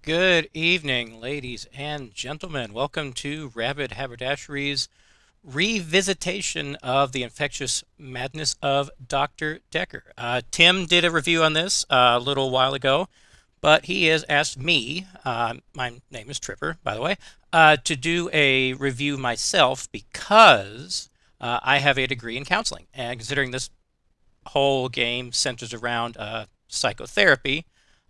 Good evening, ladies and gentlemen. Welcome to Rabid Haberdashery's revisitation of the infectious madness of Dr. Dekker. Tim did a review on this a little while ago, but he has asked me, my name is Tripper, by the way, to do a review myself because I have a degree in counseling. And considering this whole game centers around psychotherapy,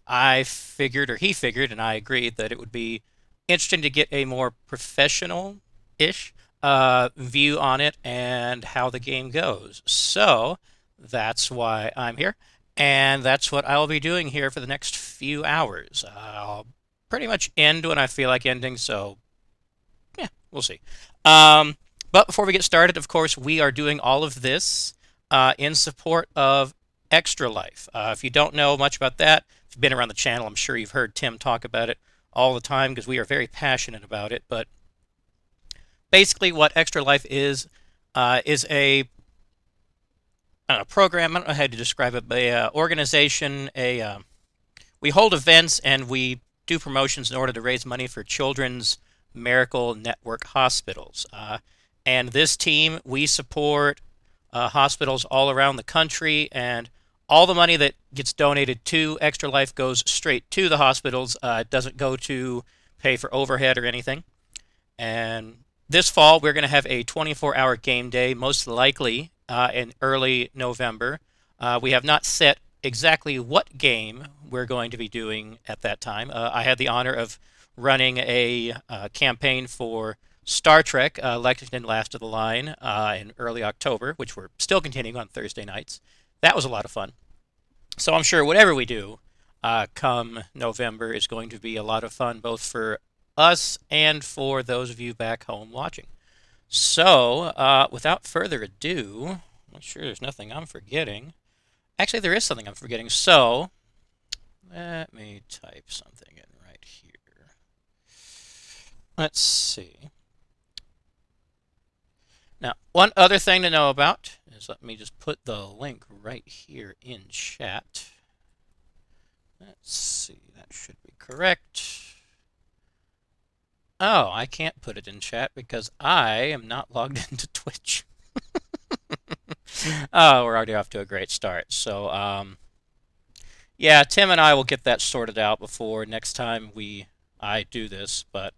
I figured, or he figured, and I agreed that it would be interesting to get a more professional ish view on it and how the game goes. So that's why I'm here. And that's what I'll be doing here for the next few hours. I'll pretty much end when I feel like ending, so yeah, we'll see. Um, but before we get started, of course, we are doing all of this in support of Extra Life. If you don't know much about that, if you've been around the channel, I'm sure you've heard Tim talk about it all the time because we are very passionate about it. But basically, what Extra Life is a I don't know, program. I don't know how to describe it, but a organization. We hold events and we do promotions in order to raise money for children's Miracle Network hospitals. And this team, we support hospitals all around the country, and all the money that gets donated to Extra Life goes straight to the hospitals. It doesn't go to pay for overhead or anything. And this fall, we're going to have a 24-hour game day, most likely in early November. We have not set exactly what game we're going to be doing at that time. I had the honor of running a campaign for Star Trek, Lexington Last of the Line, in early October, which we're still continuing on Thursday nights. That was a lot of fun. So I'm sure whatever we do come November is going to be a lot of fun, both for us and for those of you back home watching. So, without further ado, I'm sure there's nothing I'm forgetting. Actually, there is something I'm forgetting. So, let me type something in right here. Let's see. Now, one other thing to know about is let me just put the link right here in chat. Let's see, that should be correct. Oh, I can't put it in chat because I am not logged into Twitch. Oh, we're already off to a great start. So, yeah, Tim and I will get that sorted out before next time I do this. But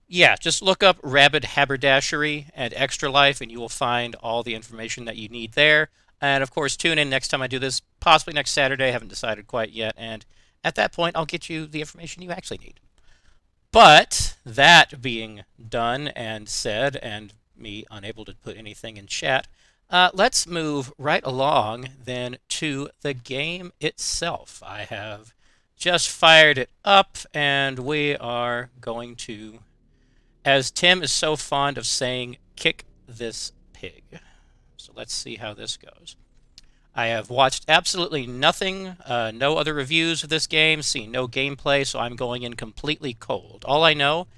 yeah, just look up Rabid Haberdashery and Extra Life, and you will find all the information that you need there. And of course, tune in next time I do this, possibly next Saturday. I haven't decided quite yet. And at that point, I'll get you the information you actually need. But that being done and said, and me unable to put anything in chat, let's move right along then to the game itself. I have just fired it up, and we are going to, as Tim is so fond of saying, kick this pig. So let's see how this goes. I have watched absolutely nothing, no other reviews of this game, seen no gameplay, so I'm going in completely cold. All I know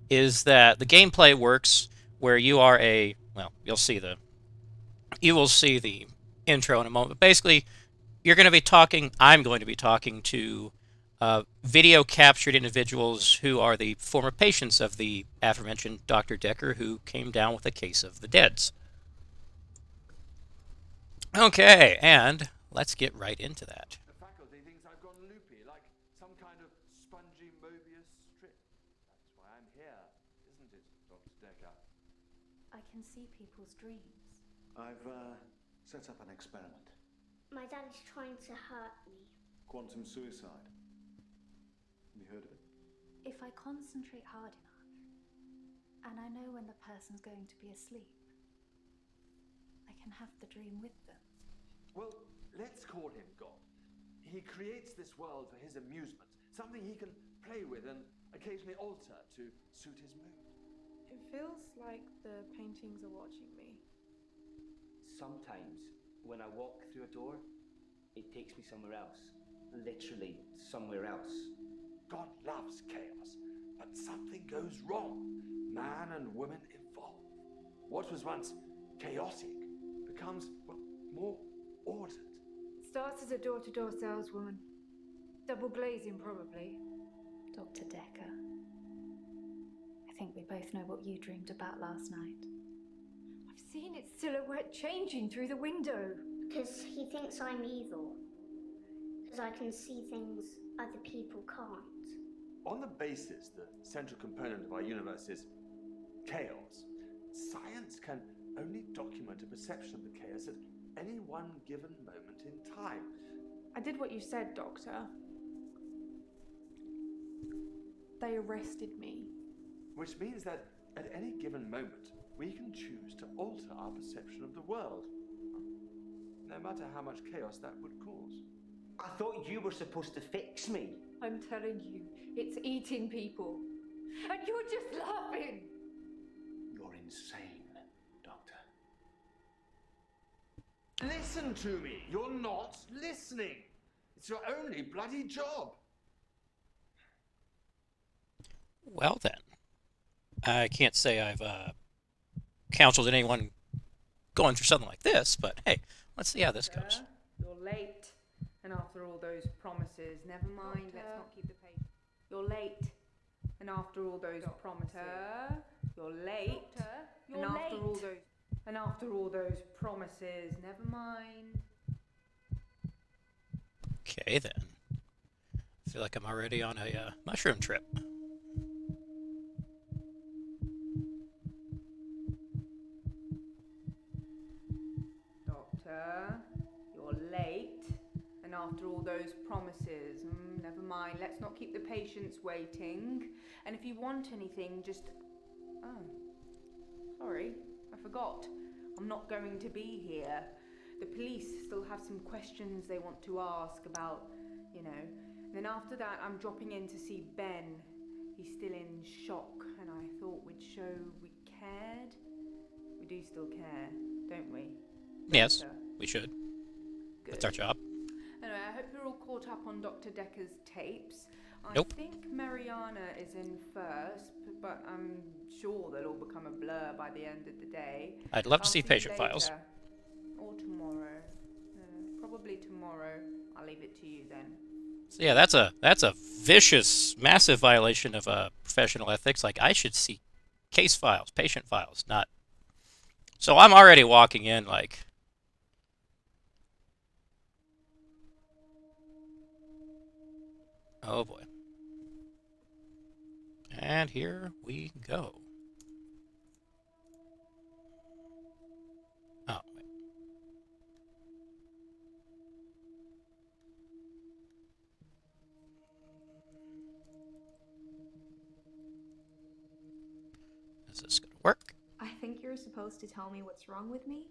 is that the gameplay works where you are well, you will see the intro in a moment. But basically, I'm going to be talking to video captured individuals who are the former patients of the aforementioned Dr. Dekker, who came down with a case of the deads. Okay, and let's get right into that. The faculty thinks I've gone loopy, like some kind of spongy Mobius strip. That's why I'm here, isn't it, Dr. Dekker? I can see people's dreams. I've set up an experiment. My dad is trying to hurt me. Quantum suicide. Have you heard of it? If I concentrate hard enough, and I know when the person's going to be asleep, I can have the dream with them. Well, let's call him God. He creates this world for his amusement, something he can play with and occasionally alter to suit his mood. It feels like the paintings are watching me. Sometimes, when I walk through a door, it takes me somewhere else. Literally, somewhere else. God loves chaos, but something goes wrong. Man and woman evolve. What was once chaotic becomes, well, more ordered. Starts as a door-to-door saleswoman. Double glazing, probably. Dr. Dekker, I think we both know what you dreamed about last night. I've seen its silhouette changing through the window. Because he thinks I'm evil. Because I can see things other people can't. On the basis the central component of our universe is chaos, science can only document a perception of the chaos at any one given moment in time. I did what you said, Doctor. They arrested me. Which means that at any given moment, we can choose to alter our perception of the world, no matter how much chaos that would cause. I thought you were supposed to fix me. I'm telling you, it's eating people. And you're just laughing! You're insane, Doctor. Listen to me! You're not listening! It's your only bloody job! Well then, I can't say I've counseled anyone going through something like this, but hey, let's see how this goes. You're late. And after all those promises, never mind, Doctor. let's not keep the pace. You're late. And after all those promises. You're late. Doctor, you're and after late. all those and after all those promises, never mind. Okay then. I feel like I'm already on a mushroom trip. Doctor, you're late. And after all those promises, never mind, let's not keep the patients waiting. And if you want anything, just... Oh, sorry, I forgot. I'm not going to be here. The police still have some questions they want to ask about, you know. And then after that, I'm dropping in to see Ben. He's still in shock, and I thought we'd show we cared. We do still care, don't we? Yes, Doctor? we should. Good. That's our job. Anyway, I hope you're all caught up on Dr. Dekker's tapes. Nope. I think Mariana is in first, but I'm sure they'll all become a blur by the end of the day. I'd love to I'll see you patient files. later. Or tomorrow. Probably tomorrow. I'll leave it to you then. So yeah, that's a vicious, massive violation of professional ethics. Like I should see case files, patient files, not. So I'm already walking in like. Oh boy. And here we go. Oh, wait. Is this going to work? I think you're supposed to tell me what's wrong with me.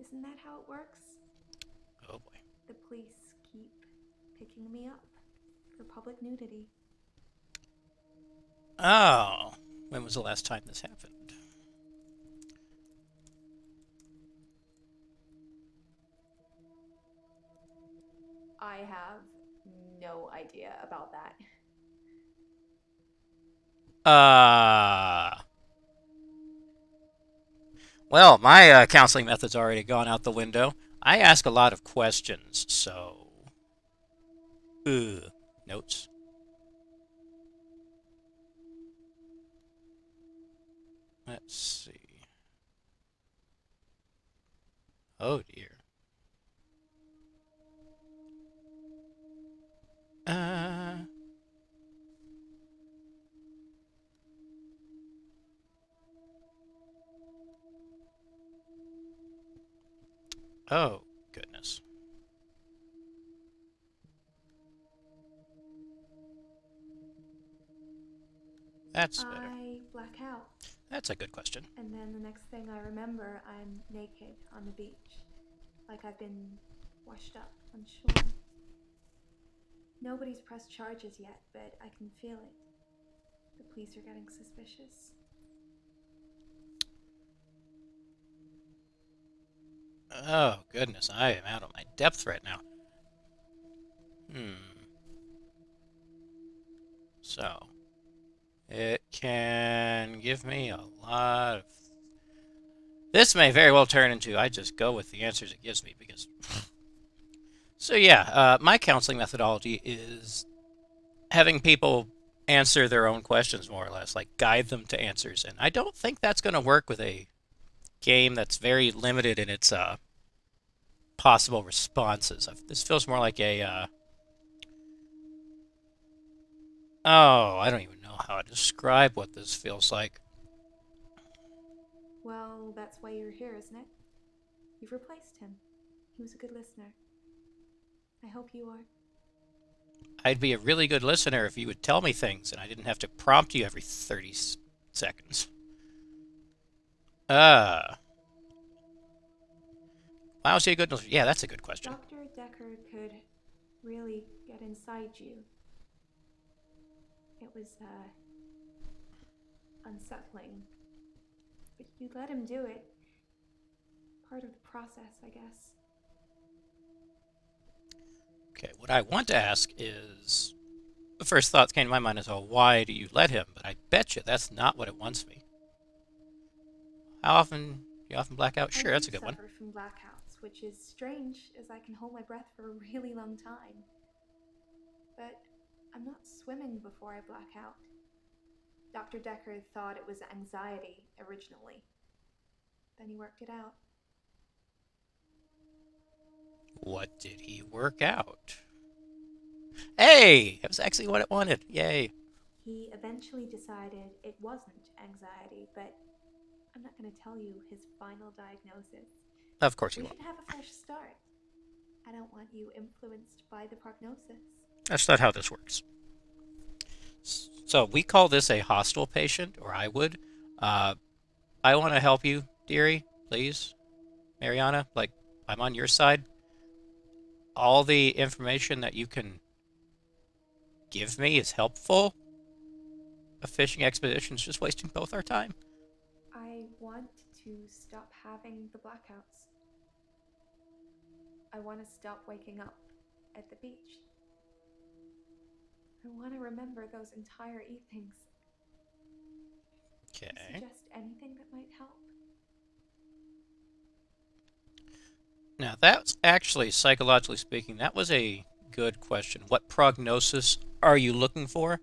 Isn't that how it works? Oh boy. The police keep picking me up for public nudity. Oh. When was the last time this happened? I have no idea about that. Well, my counseling method's already gone out the window. I ask a lot of questions, so... Notes. Let's see. Oh, dear. Oh, goodness. That's better. I black out, That's a good question. and then the next thing I remember, I'm naked on the beach, like I've been washed up on shore. Nobody's pressed charges yet, but I can feel it. The police are getting suspicious. Oh, goodness. I am out of my depth right now. So, it can give me a lot of. This may very well turn into I just go with the answers it gives me because. So, yeah, my counseling methodology is having people answer their own questions more or less, like guide them to answers. And I don't think that's going to work with a game that's very limited in its possible responses. This feels more like a. Oh, I don't even know how to describe what this feels like. Well, that's why you're here, isn't it? You've replaced him. He was a good listener. I hope you are. I'd be a really good listener if you would tell me things and I didn't have to prompt you every 30 seconds. Why was he a good listener? Yeah, that's a good question. Dr. Dekker could really get inside you. It was, unsettling. But you let him do it. Part of the process, I guess. Okay, what I want to ask is the first thought that came to my mind is, oh, why do you let him? But I bet you that's not what it wants me. How often? You often black out? Sure, I that's a good one. suffer from blackouts, which is strange as I can hold my breath for a really long time. But I'm not swimming before I black out. Dr. Dekker thought it was anxiety originally. Then he worked it out. What did he work out? Hey! That was actually what it wanted. Yay. He eventually decided it wasn't anxiety, but I'm not going to tell you his final diagnosis. Of course you We won't. should have a fresh start. I don't want you influenced by the prognosis. That's not how this works. So we call this a hostile patient, or I would. I want to help you, dearie, please. Mariana, like, I'm on your side. All the information that you can give me is helpful. A fishing expedition is just wasting both our time. I want to stop having the blackouts. I want to stop waking up at the beach. I want to remember those entire evenings. Okay. Suggest anything that might help? Now, that's actually, psychologically speaking, that was a good question. What prognosis are you looking for?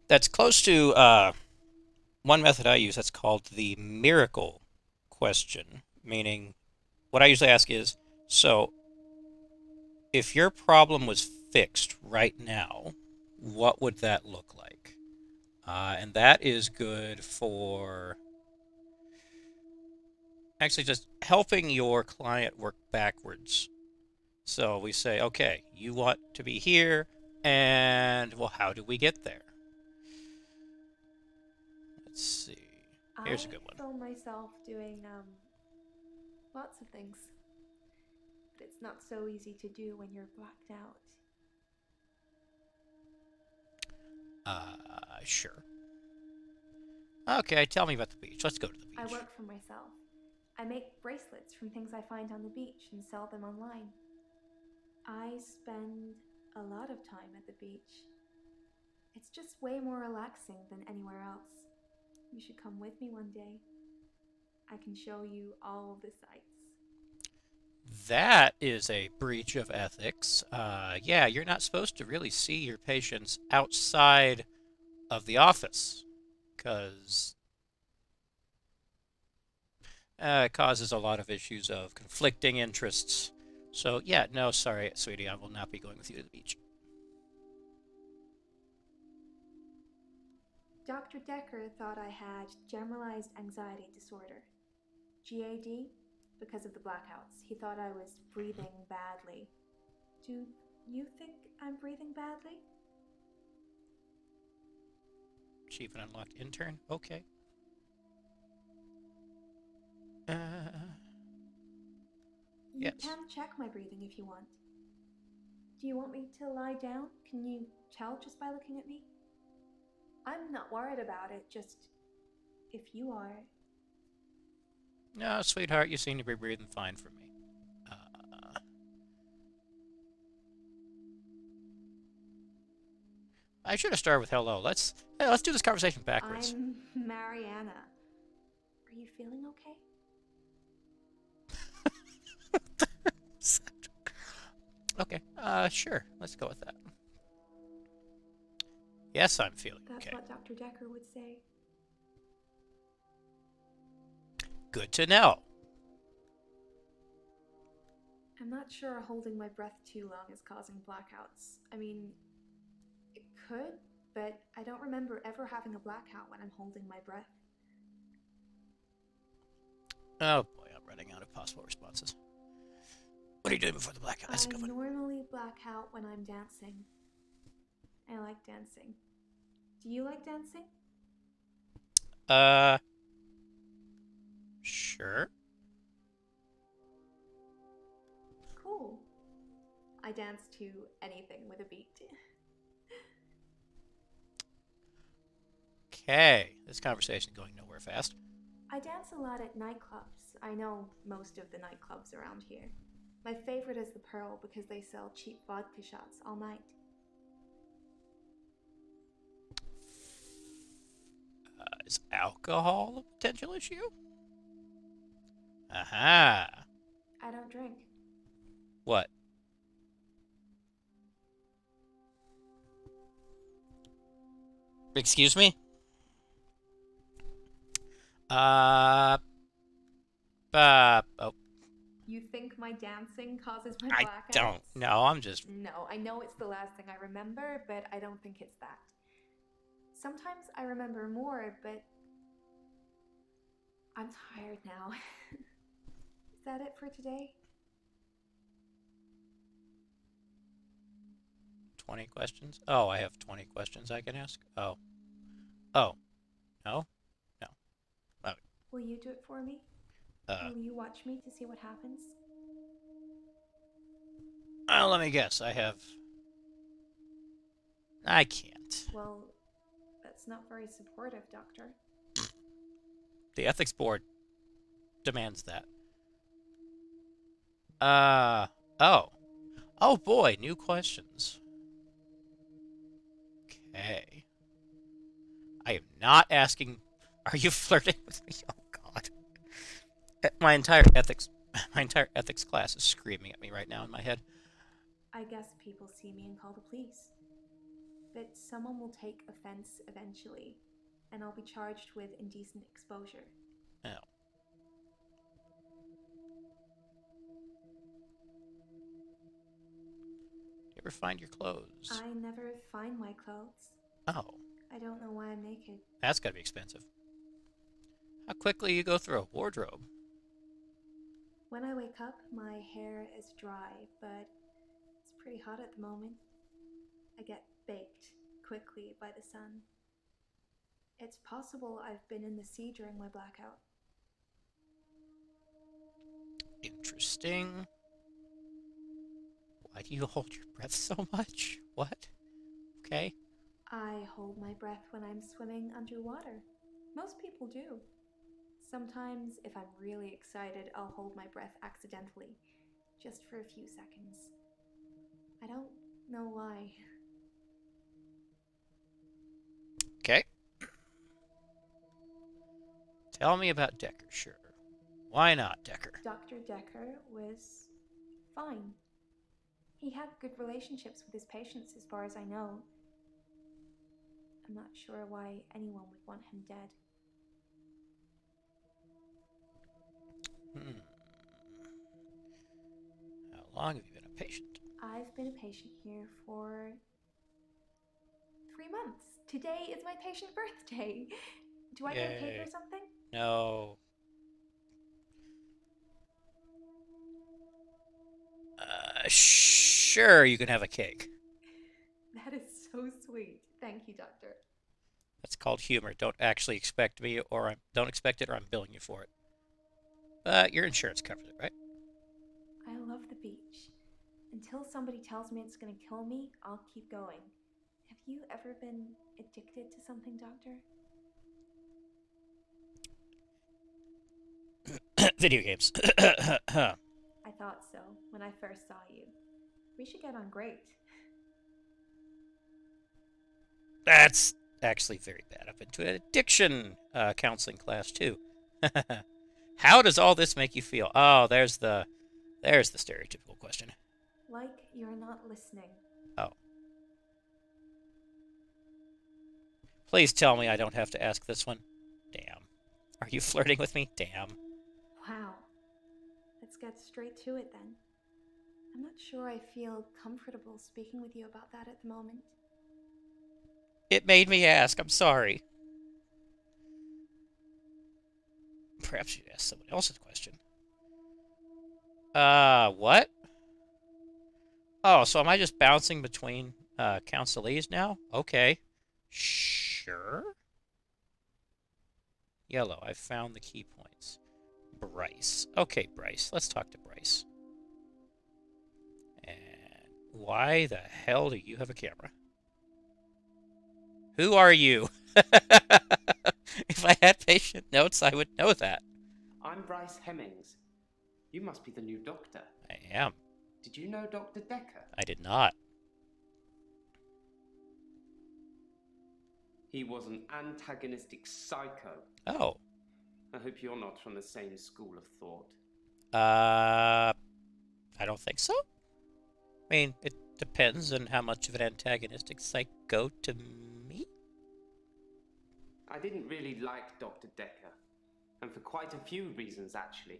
That's close to one method I use that's called the miracle question, meaning what I usually ask is, so if your problem was fixed right now, what would that look like? And that is good for actually just helping your client work backwards. So we say, okay, you want to be here, and well, how do we get there? Let's see. Here's a good one. I film myself doing lots of things. But it's not so easy to do when you're blacked out. Sure. Okay, tell me about the beach. Let's go to the beach. I work for myself. I make bracelets from things I find on the beach and sell them online. I spend a lot of time at the beach. It's just way more relaxing than anywhere else. You should come with me one day. I can show you all the sights. That is a breach of ethics. Yeah, you're not supposed to really see your patients outside of the office because it causes a lot of issues of conflicting interests. So, yeah, no, sorry, sweetie, I will not be going with you to the beach. Dr. Dekker thought I had generalized anxiety disorder. GAD, because of the blackouts. He thought I was breathing badly. Do you think I'm breathing badly? Chief and unlocked intern. Okay. Uh, You yes. can check my breathing if you want. Do you want me to lie down? Can you tell just by looking at me? I'm not worried about it, just if you are. No, sweetheart, you seem to be breathing fine for me. Uh, I should have started with hello. Let's do this conversation backwards. I'm Mariana. Are you feeling okay? Okay. Sure. Let's go with that. Yes, I'm feeling That's okay. what Dr. Dekker would say. Good to know. I'm not sure holding my breath too long is causing blackouts. I mean, it could, but I don't remember ever having a blackout when I'm holding my breath. Oh boy, I'm running out of possible responses. What are you doing before the blackout? That's a good I one. normally black out when I'm dancing. I like dancing. Do you like dancing? Uh, sure. Cool. I dance to anything with a beat. Okay, this conversation is going nowhere fast. I dance a lot at nightclubs. I know most of the nightclubs around here. My favorite is the Pearl because they sell cheap vodka shots all night. Is alcohol a potential issue? Aha. I don't drink. What? Excuse me? Oh, You think my dancing causes my I blackouts? don't. No, I'm just. No, I know it's the last thing I remember, but I don't think it's that. Sometimes I remember more, but I'm tired now. Is that it for today? 20 questions? Oh, I have 20 questions I can ask? Oh. Oh. No? No. Oh. Will you do it for me? Will you watch me to see what happens? Let me guess. I can't. Well, that's not very supportive, Doctor. The ethics board demands that. Oh. Oh boy, new questions. Okay. I am not asking. Are you flirting with me? Oh God. My entire ethics, my entire ethics class is screaming at me right now in my head. I guess people see me and call the police. But someone will take offense eventually, and I'll be charged with indecent exposure. Oh. You ever find your clothes? I never find my clothes. Oh. I don't know why I'm naked. That's gotta be expensive. How quickly you go through a wardrobe? When I wake up, my hair is dry, but it's pretty hot at the moment. I get baked quickly by the sun. It's possible I've been in the sea during my blackout. Interesting. Why do you hold your breath so much? What? Okay. I hold my breath when I'm swimming underwater. Most people do. Sometimes, if I'm really excited, I'll hold my breath accidentally, just for a few seconds. I don't know why. Okay. Tell me about Dekker, sure. Why not Dekker? Dr. Dekker was fine. He had good relationships with his patients, as far as I know. I'm not sure why anyone would want him dead. How long have you been a patient? I've been a patient here for 3 months. Today is my patient birthday. Do I get a cake Yay. or something? No. Sure, you can have a cake. That is so sweet. Thank you, Doctor. That's called humor. Don't actually expect me, or don't expect it, or I'm billing you for it. But your insurance covers it, right? I love the beach. Until somebody tells me it's gonna kill me, I'll keep going. Have you ever been addicted to something, Doctor? Video games. I thought so when I first saw you. We should get on great. That's actually very bad. I've been to an addiction counseling class too. How does all this make you feel? Oh, there's the stereotypical question. Like you're not listening. Oh, please tell me I don't have to ask this one. Damn. Are you flirting with me? Damn. Wow. Let's get straight to it then. I'm not sure I feel comfortable speaking with you about that at the moment. It made me ask. I'm sorry. Perhaps you'd ask someone else's question. What? Oh, so am I just bouncing between counselees now? Okay. Sure. Yellow, I've found the key points. Bryce. Okay, Bryce. Let's talk to Bryce. And why the hell do you have a camera? Who are you? If I had patient notes, I would know that. I'm Bryce Hemmings. You must be the new doctor. I am. Did you know Dr. Dekker? I did not. He was an antagonistic psycho. Oh. I hope you're not from the same school of thought. I don't think so. I mean, it depends on how much of an antagonistic psycho to me. I didn't really like Dr. Dekker, and for quite a few reasons, actually.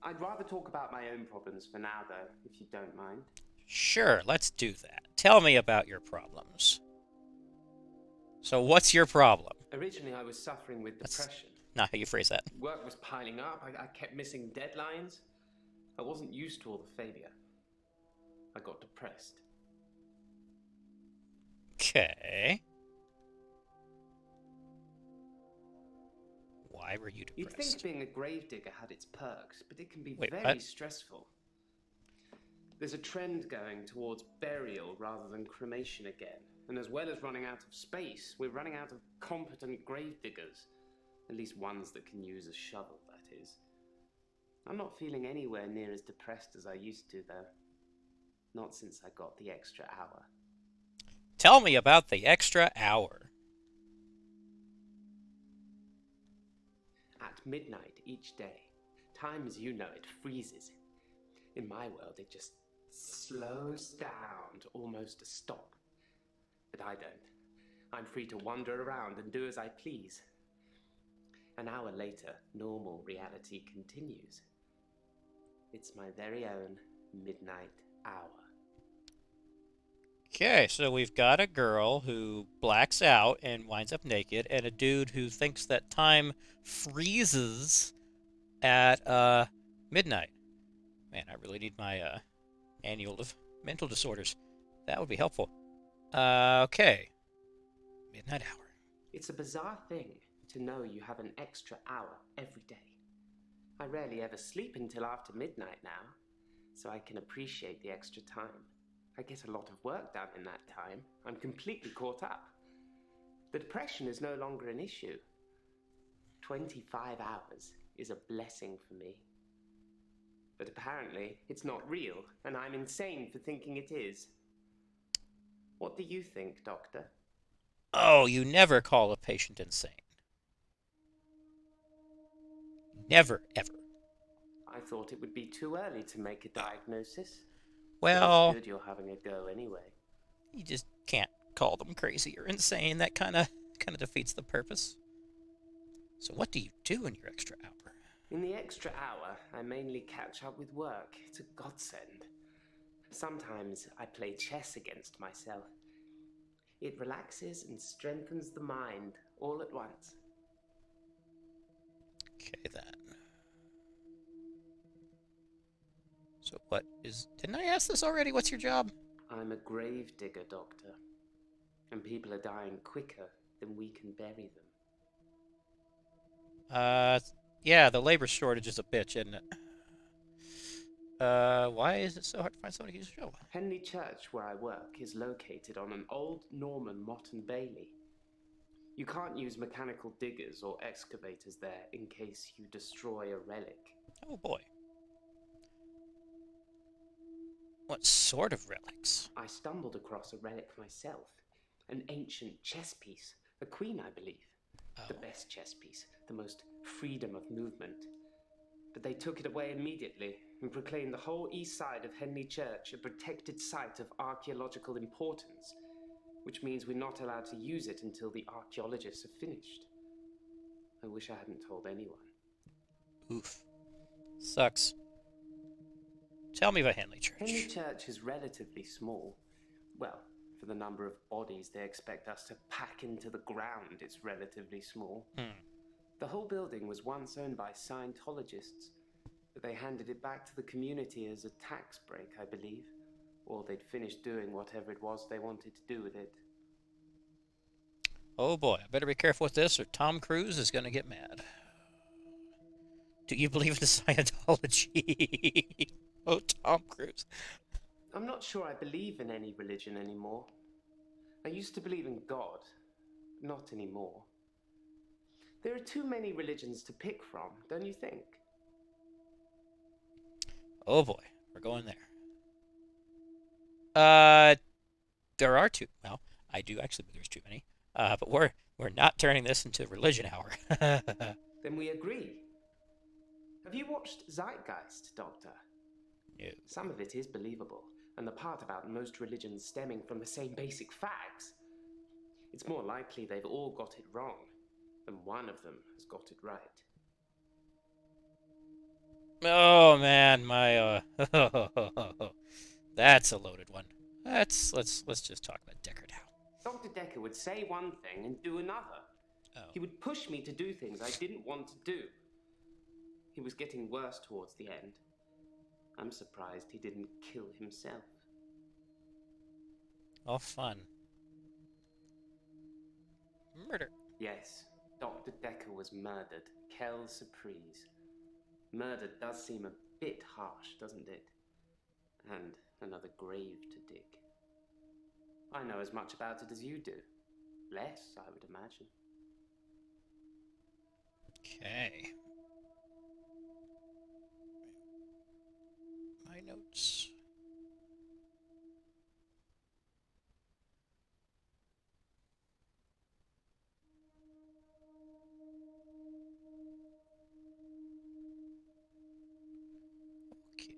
I'd rather talk about my own problems for now, though, if you don't mind. Sure, let's do that. Tell me about your problems. So what's your problem? Originally, I was suffering with depression. Not how you phrase that. Work was piling up. I kept missing deadlines. I wasn't used to all the failure. I got depressed. Okay. Why were you depressed? You'd think being a gravedigger had its perks, but it can be Wait, very what? stressful. There's a trend going towards burial rather than cremation again. And as well as running out of space, we're running out of competent gravediggers. At least ones that can use a shovel, that is. I'm not feeling anywhere near as depressed as I used to, though. Not since I got the extra hour. Tell me about the extra hour. At midnight each day, time as you know it freezes. In my world, it just slows down to almost a stop. But I don't. I'm free to wander around and do as I please. An hour later, normal reality continues. It's my very own midnight hour. Okay, so we've got a girl who blacks out and winds up naked, and a dude who thinks that time freezes at midnight. Man, I really need my manual of mental disorders. That would be helpful. Okay. Midnight hour. It's a bizarre thing to know you have an extra hour every day. I rarely ever sleep until after midnight now, so I can appreciate the extra time. I get a lot of work done in that time. I'm completely caught up. The depression is no longer an issue. 25 hours is a blessing for me. But apparently, it's not real, and I'm insane for thinking it is. What do you think, Doctor? Oh, you never call a patient insane. Never, ever. I thought it would be too early to make a diagnosis. Well, But it's good you're having a go anyway. you just can't call them crazy or insane. That kind of defeats the purpose. So what do you do in your extra hour? In the extra hour, I mainly catch up with work. It's a godsend. Sometimes I play chess against myself. It relaxes and strengthens the mind all at once. Okay, then. So what is... Didn't I ask this already? What's your job? I'm a grave digger, Doctor. And people are dying quicker then we can bury them. Yeah, the labor shortage is a bitch, isn't it? Why is it so hard to find someone to use a shovel? Henley Church, where I work, is located on an old Norman motte and bailey. You can't use mechanical diggers or excavators there in case you destroy a relic. Oh boy. What sort of relics? I stumbled across a relic myself. An ancient chess piece. A queen, I believe. Oh. The best chess piece. The most freedom of movement. But they took it away immediately and proclaimed the whole east side of Henley Church a protected site of archaeological importance, which means we're not allowed to use it until the archaeologists have finished. I wish I hadn't told anyone. Oof. Sucks. Tell me about Henley Church. Henley Church is relatively small. Well, for the number of bodies they expect us to pack into the ground, it's relatively small. The whole building was once owned by Scientologists, but they handed it back to the community as a tax break, I believe. Or they'd finished doing whatever it was they wanted to do with it. Oh boy, I better be careful with this or Tom Cruise is going to get mad. Do you believe in Scientology? Oh, Tom Cruise. I'm not sure I believe in any religion anymore. I used to believe in God. Not anymore. There are too many religions to pick from, don't you think? Oh boy, we're going there. There are two. Well, I do actually believe there's too many. But we're not turning this into religion hour. Then we agree. Have you watched Zeitgeist, Doctor? No. Some of it is believable, and the part about most religions stemming from the same basic facts. It's more likely they've all got it wrong than one of them has got it right. Oh man, my that's a loaded one. Let's just talk about Dekker now. Dr. Dekker would say one thing and do another. Oh. He would push me to do things I didn't want to do. He was getting worse towards the end. I'm surprised he didn't kill himself. All fun. Murder. Yes, Dr. Dekker was murdered. Quelle surprise. Murder does seem a bit harsh, doesn't it? And another grave to dig. I know as much about it as you do. Less, I would imagine. Okay. My notes. Okay.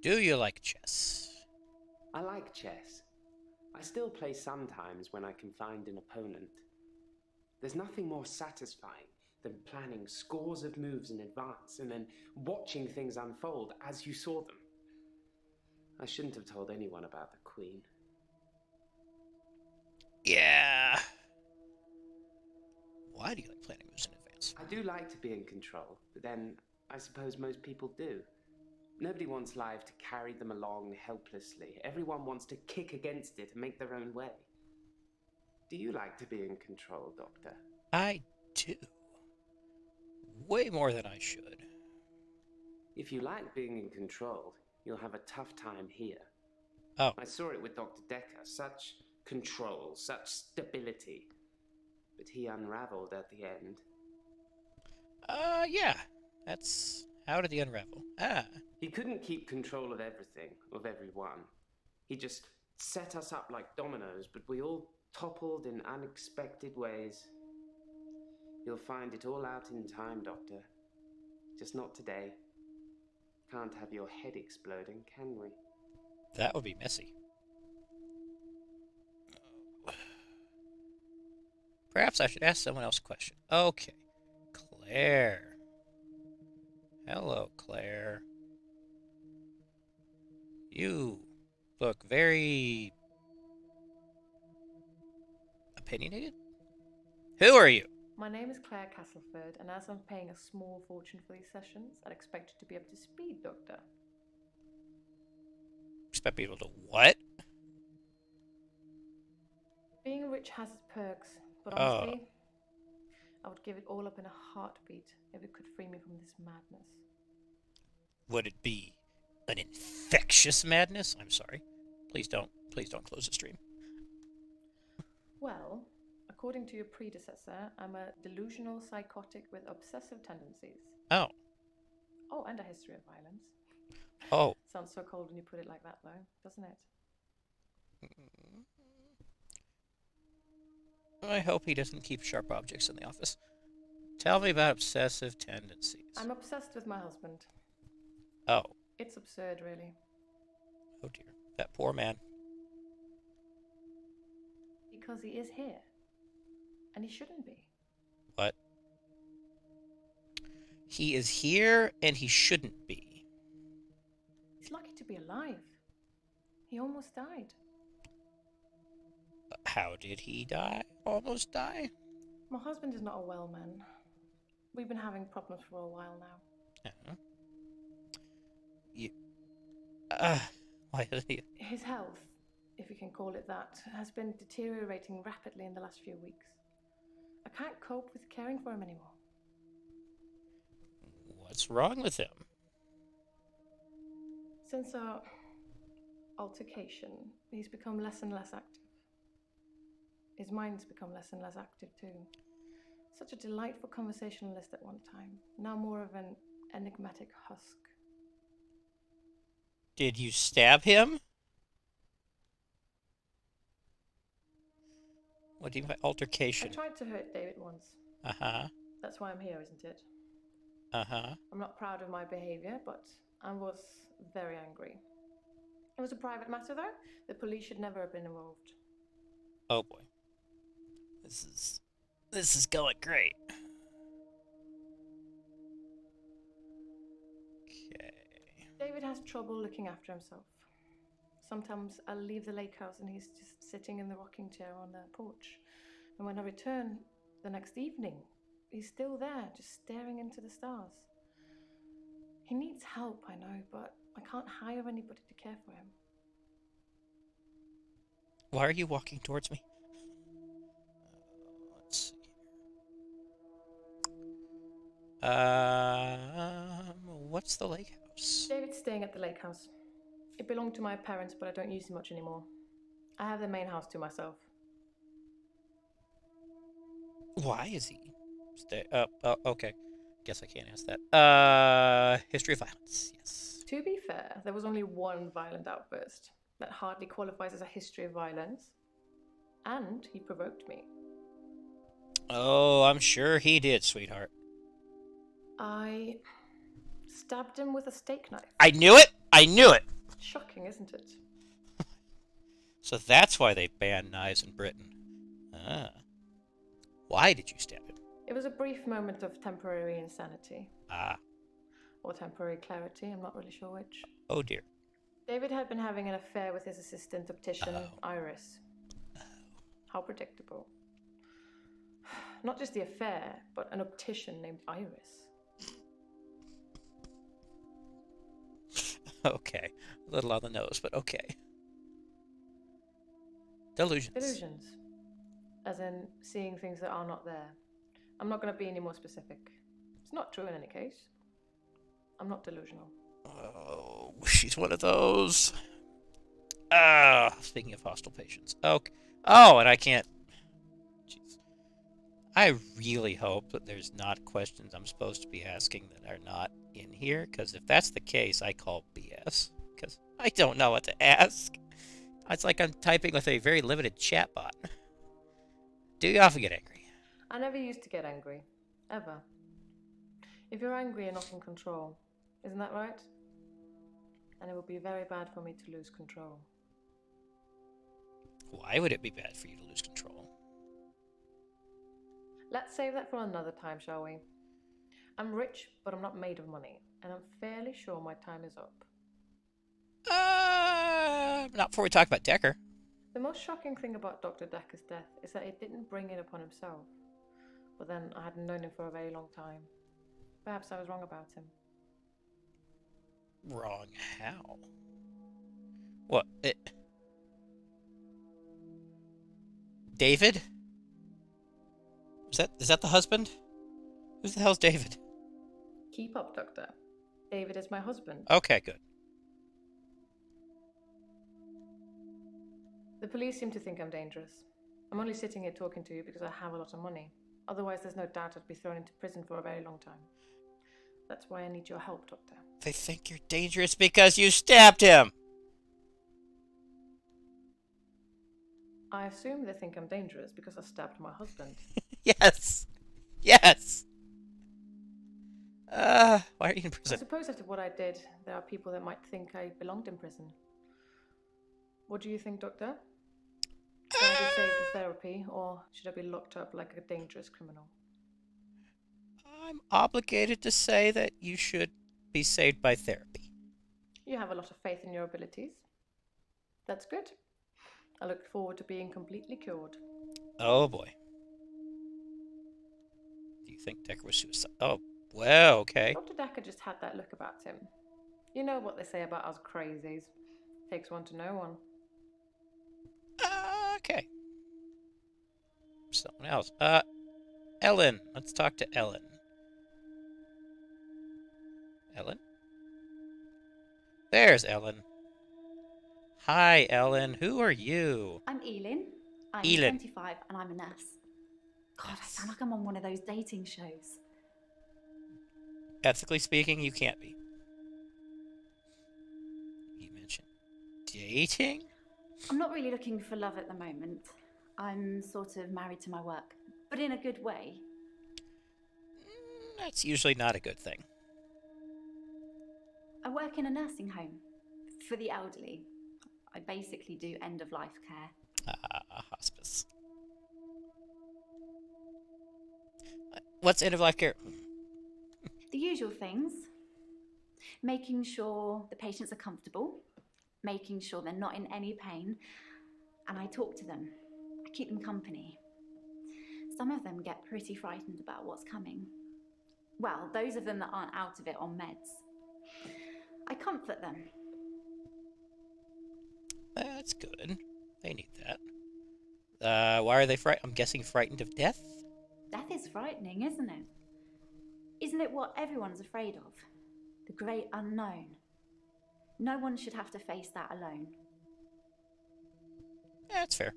Do you like chess? I like chess. I still play sometimes when I can find an opponent. There's nothing more satisfying than planning scores of moves in advance and then watching things unfold as you saw them. I shouldn't have told anyone about the Queen. Yeah. Why do you like planning moves in advance? I do like to be in control, but then I suppose most people do. Nobody wants life to carry them along helplessly. Everyone wants to kick against it and make their own way. Do you like to be in control, Doctor? I do. Way more than I should. If you like being in control, you'll have a tough time here. Oh. I saw it with Dr. Dekker. Such control, such stability. But he unraveled at the end. Yeah. That's... How did he unravel? He couldn't keep control of everything, of everyone. He just set us up like dominoes, but we all toppled in unexpected ways. You'll find it all out in time, Doctor. Just not today. Can't have your head exploding, can we? That would be messy. Perhaps I should ask someone else a question. Okay. Claire. Hello, Claire. You look very opinionated? Who are you? My name is Claire Castleford, and as I'm paying a small fortune for these sessions, I'd expect you to be up to speed, Doctor. Expect people to what? Being rich has its perks, but Oh, honestly, I would give it all up in a heartbeat if it could free me from this madness. would it be an infectious madness? I'm sorry. Please don't close the stream. Well, according to your predecessor, I'm a delusional psychotic with obsessive tendencies. Oh, Oh, and a history of violence. oh. Sounds so cold when you put it like that, though, doesn't it? I hope he doesn't keep sharp objects in the office. Tell me about obsessive tendencies. I'm obsessed with my husband. Oh, It's absurd, really. oh dear. That poor man. Because he is here. And he shouldn't be. What? He is here and he shouldn't be. He's lucky to be alive. He almost died. How did he die? Almost die? My husband is not a well man. We've been having problems for a while now. Uh-huh. You. Why did he? His health, if you can call it that, has been deteriorating rapidly in the last few weeks. I can't cope with caring for him anymore. What's wrong with him? Since our altercation, he's become less and less active. His mind's become less and less active too. Such a delightful conversationalist at one time, now more of an enigmatic husk. Did you stab him? What do you mean by I altercation? tried to hurt David once. Uh-huh. That's why I'm here, isn't it? Uh-huh. I'm not proud of my behavior, but I was very angry. It was a private matter, though. The police should never have been involved. Oh boy. This is going great. Okay. David has trouble looking after himself. Sometimes I'll leave the lake house and he's just sitting in the rocking chair on the porch. And when I return the next evening, he's still there, just staring into the stars. He needs help, I know, but I can't hire anybody to care for him. Why are you walking towards me? Let's see. What's the lake house? David's staying at the lake house. It belonged to my parents, but I don't use it much anymore. I have the main house to myself. Why is he? Okay. Guess I can't ask that. History of violence. Yes. To be fair, there was only one violent outburst. That hardly qualifies as a history of violence. And he provoked me. Oh, I'm sure he did, sweetheart. I stabbed him with a steak knife. I knew it! I knew it! Shocking, isn't it? So that's why they banned knives in Britain. Ah. Why did you stab him? It was a brief moment of temporary insanity. Ah. Or temporary clarity, I'm not really sure which. Oh dear. David had been having an affair with his assistant optician, Iris. How predictable. Not just the affair, but an optician named Iris. Okay. A little on the nose, but okay. Delusions. Delusions. As in seeing things that are not there. I'm not going to be any more specific. It's not true in any case. I'm not delusional. Oh, she's one of those. Speaking of hostile patients. Okay. Oh, and I can't. Jeez. I really hope that there's not questions I'm supposed to be asking that are not in here, because if that's the case, I call BS, because I don't know what to ask. It's like I'm typing with a very limited chatbot. Do you often get angry? I never used to get angry. Ever. If you're angry, you're not in control. Isn't that right? And it would be very bad for me to lose control. Why would it be bad for you to lose control? Let's save that for another time, shall we? I'm rich, but I'm not made of money, and I'm fairly sure my time is up. Not before we talk about Dekker. The most shocking thing about Dr. Dekker's death is that he didn't bring it upon himself. But then I hadn't known him for a very long time. Perhaps I was wrong about him. Wrong how? What? David? Is that the husband? Who the hell's David? Keep up, Doctor. David is my husband. Okay, good. The police seem to think I'm dangerous. I'm only sitting here talking to you because I have a lot of money. Otherwise, there's no doubt I'd be thrown into prison for a very long time. That's why I need your help, Doctor. They think you're dangerous because you stabbed him. I assume they think I'm dangerous because I stabbed my husband. Yes. Yes. Why are you in I prison? suppose after what I did, there are people that might think I belonged in prison. What do you think, Doctor? Should I be saved for therapy, or should I be locked up like a dangerous criminal? I'm obligated to say that you should be saved by therapy. You have a lot of faith in your abilities. That's good. I look forward to being completely cured. Oh boy. Do you think Dekker was suicidal? Oh, well, okay. Dr. Dekker just had that look about him. You know what they say about us crazies. Takes one to know one. Okay. Someone else. Ellen. Let's talk to Ellen. Ellen? There's Ellen. Hi, Ellen. Who are you? I'm Elin. I'm Elin. 25 and I'm a nurse. God, I sound like I'm on one of those dating shows. Ethically speaking, you can't be. You mentioned dating? I'm not really looking for love at the moment. I'm sort of married to my work, but in a good way. That's usually not a good thing. I work in a nursing home for the elderly. I basically do end-of-life care. Hospice. What's end-of-life care? The usual things. Making sure the patients are comfortable, making sure they're not in any pain, and I talk to them. I keep them company. Some of them get pretty frightened about what's coming. Well, those of them that aren't out of it on meds. I comfort them. That's good. They need that. Why are they I'm guessing frightened of death? Death is frightening, isn't it? Isn't it what everyone's afraid of? The great unknown. No one should have to face that alone. That's fair.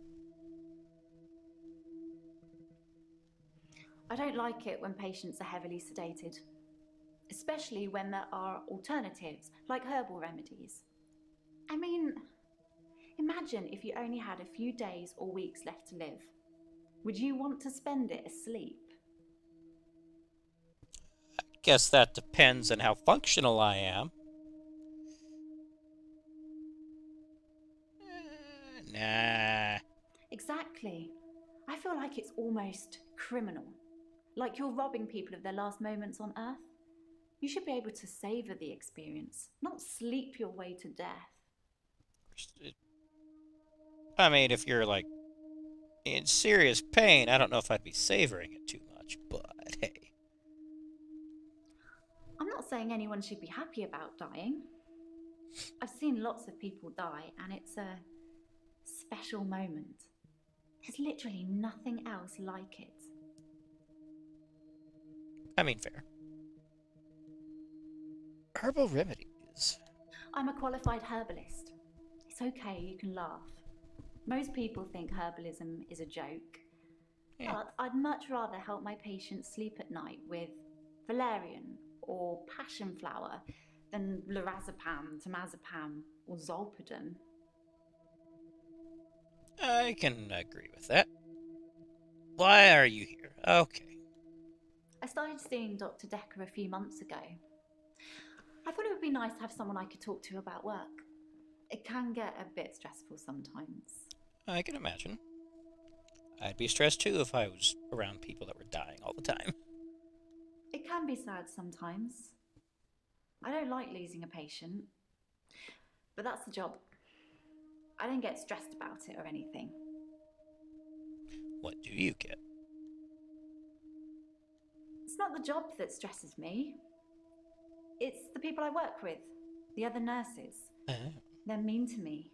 I don't like it when patients are heavily sedated, especially when there are alternatives, like herbal remedies. I mean, imagine if you only had a few days or weeks left to live. Would you want to spend it asleep? Guess that depends on how functional I am. Nah. Exactly. I feel like it's almost criminal. Like you're robbing people of their last moments on Earth. You should be able to savor the experience, not sleep your way to death. I mean, if you're, like, in serious pain, I don't know if I'd be savoring it too much, but hey. I'm not saying anyone should be happy about dying. I've seen lots of people die, and it's a special moment. There's literally nothing else like it. I mean, fair. Herbal remedies. I'm a qualified herbalist. It's okay, you can laugh. Most people think herbalism is a joke. Yeah. But I'd much rather help my patients sleep at night with valerian or passion flower than lorazepam, temazepam, or zolpidem. I can agree with that. Why are you here? Okay. I started seeing Dr. Dekker a few months ago. I thought it would be nice to have someone I could talk to about work. It can get a bit stressful sometimes. I can imagine. I'd be stressed too if I was around people that were dying all the time. It can be sad sometimes. I don't like losing a patient, but that's the job. I don't get stressed about it or anything. What do you get? It's not the job that stresses me. It's the people I work with, the other nurses. Oh. They're mean to me.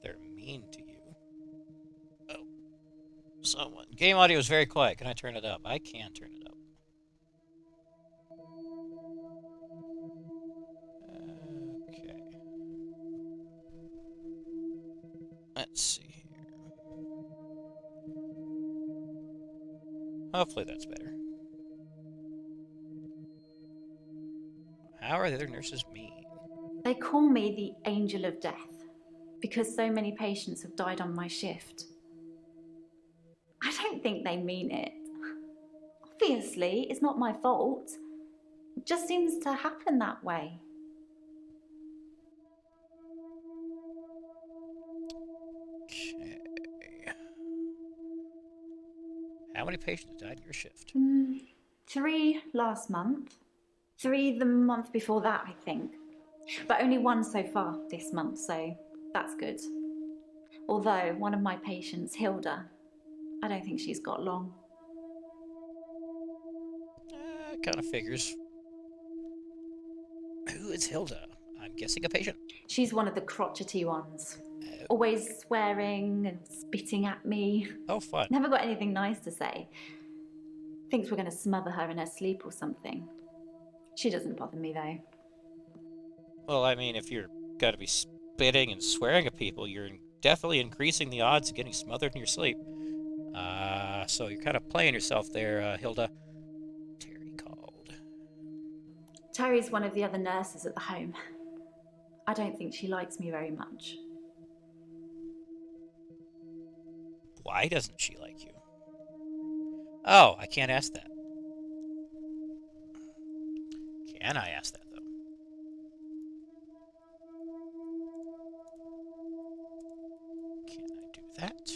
They're mean to you. Oh, someone. Game audio is very quiet. Can I turn it up? I can turn it up. Okay. Let's see here. Hopefully that's better. How are the other nurses mean? They call me the angel of death because so many patients have died on my shift. I don't think they mean it. Obviously, it's not my fault. It just seems to happen that way. Okay. How many patients died in your shift? 3 last month. 3 the month before that, I think. But only 1 so far this month, so that's good. Although one of my patients, Hilda, I don't think she's got long. Kind of figures. Who is Hilda? I'm guessing a patient. She's one of the crotchety ones. Oh. Always swearing and spitting at me. Oh, fun. Never got anything nice to say. Thinks we're going to smother her in her sleep or something. She doesn't bother me, though. Well, I mean, if you're going to be spitting and swearing at people, you're definitely increasing the odds of getting smothered in your sleep. So you're kind of playing yourself there, Hilda. Terry called. Terry's one of the other nurses at the home. I don't think she likes me very much. Why doesn't she like you? Oh, I can't ask that. Can I ask that, though? Can I do that?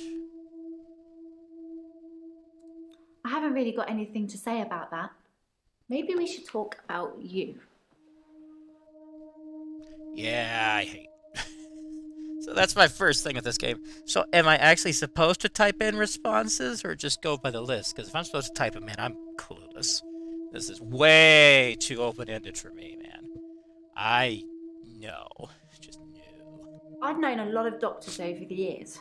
I haven't really got anything to say about that. Maybe we should talk about you. Yeah, I hate. So that's my first thing with this game. So am I actually supposed to type in responses or just go by the list? Because if I'm supposed to type them in, I'm clueless. This is way too open-ended for me, man. I know. Just know. I've known a lot of doctors over the years.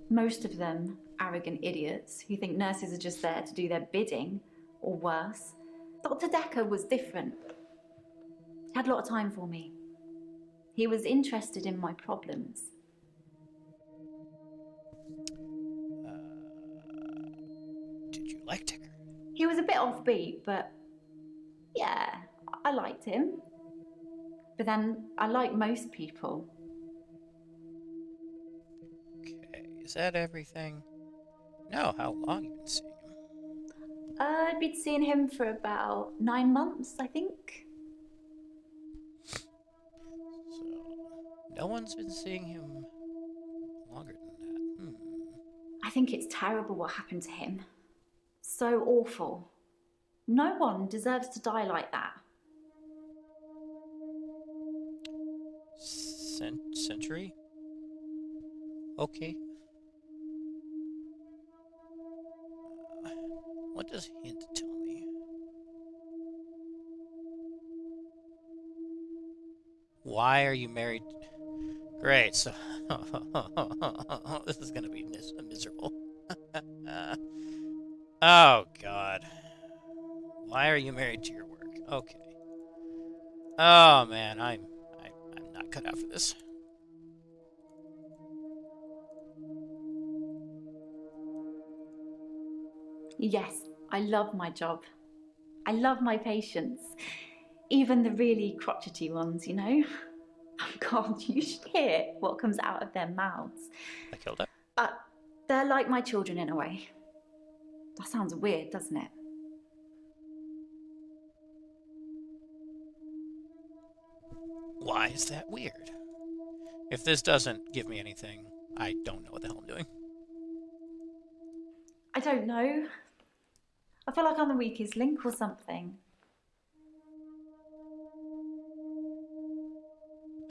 Most of them arrogant idiots who think nurses are just there to do their bidding, or worse. Dr. Dekker was different. He had a lot of time for me. He was interested in my problems. Did you like Dekker? He was a bit offbeat, but yeah, I liked him. But then I like most people. Okay, is that everything? No, how long you been seeing him? I'd been seeing him for about 9 months, I think. So, no one's been seeing him longer than that. I think it's terrible what happened to him. So awful. No one deserves to die like that. Century? Okay. What does hint tell me? Why are you married? Great, so this is gonna be miserable. Oh God. Why are you married to your work? Okay. Oh man, I'm not cut out for this. Yes, I love my job. I love my patients. Even the really crotchety ones, you know? Oh God, you should hear what comes out of their mouths. Like Hilda? They're like my children in a way. That sounds weird, doesn't it? Why is that weird? If this doesn't give me anything, I don't know what the hell I'm doing. I don't know. I feel like I'm the weakest link or something.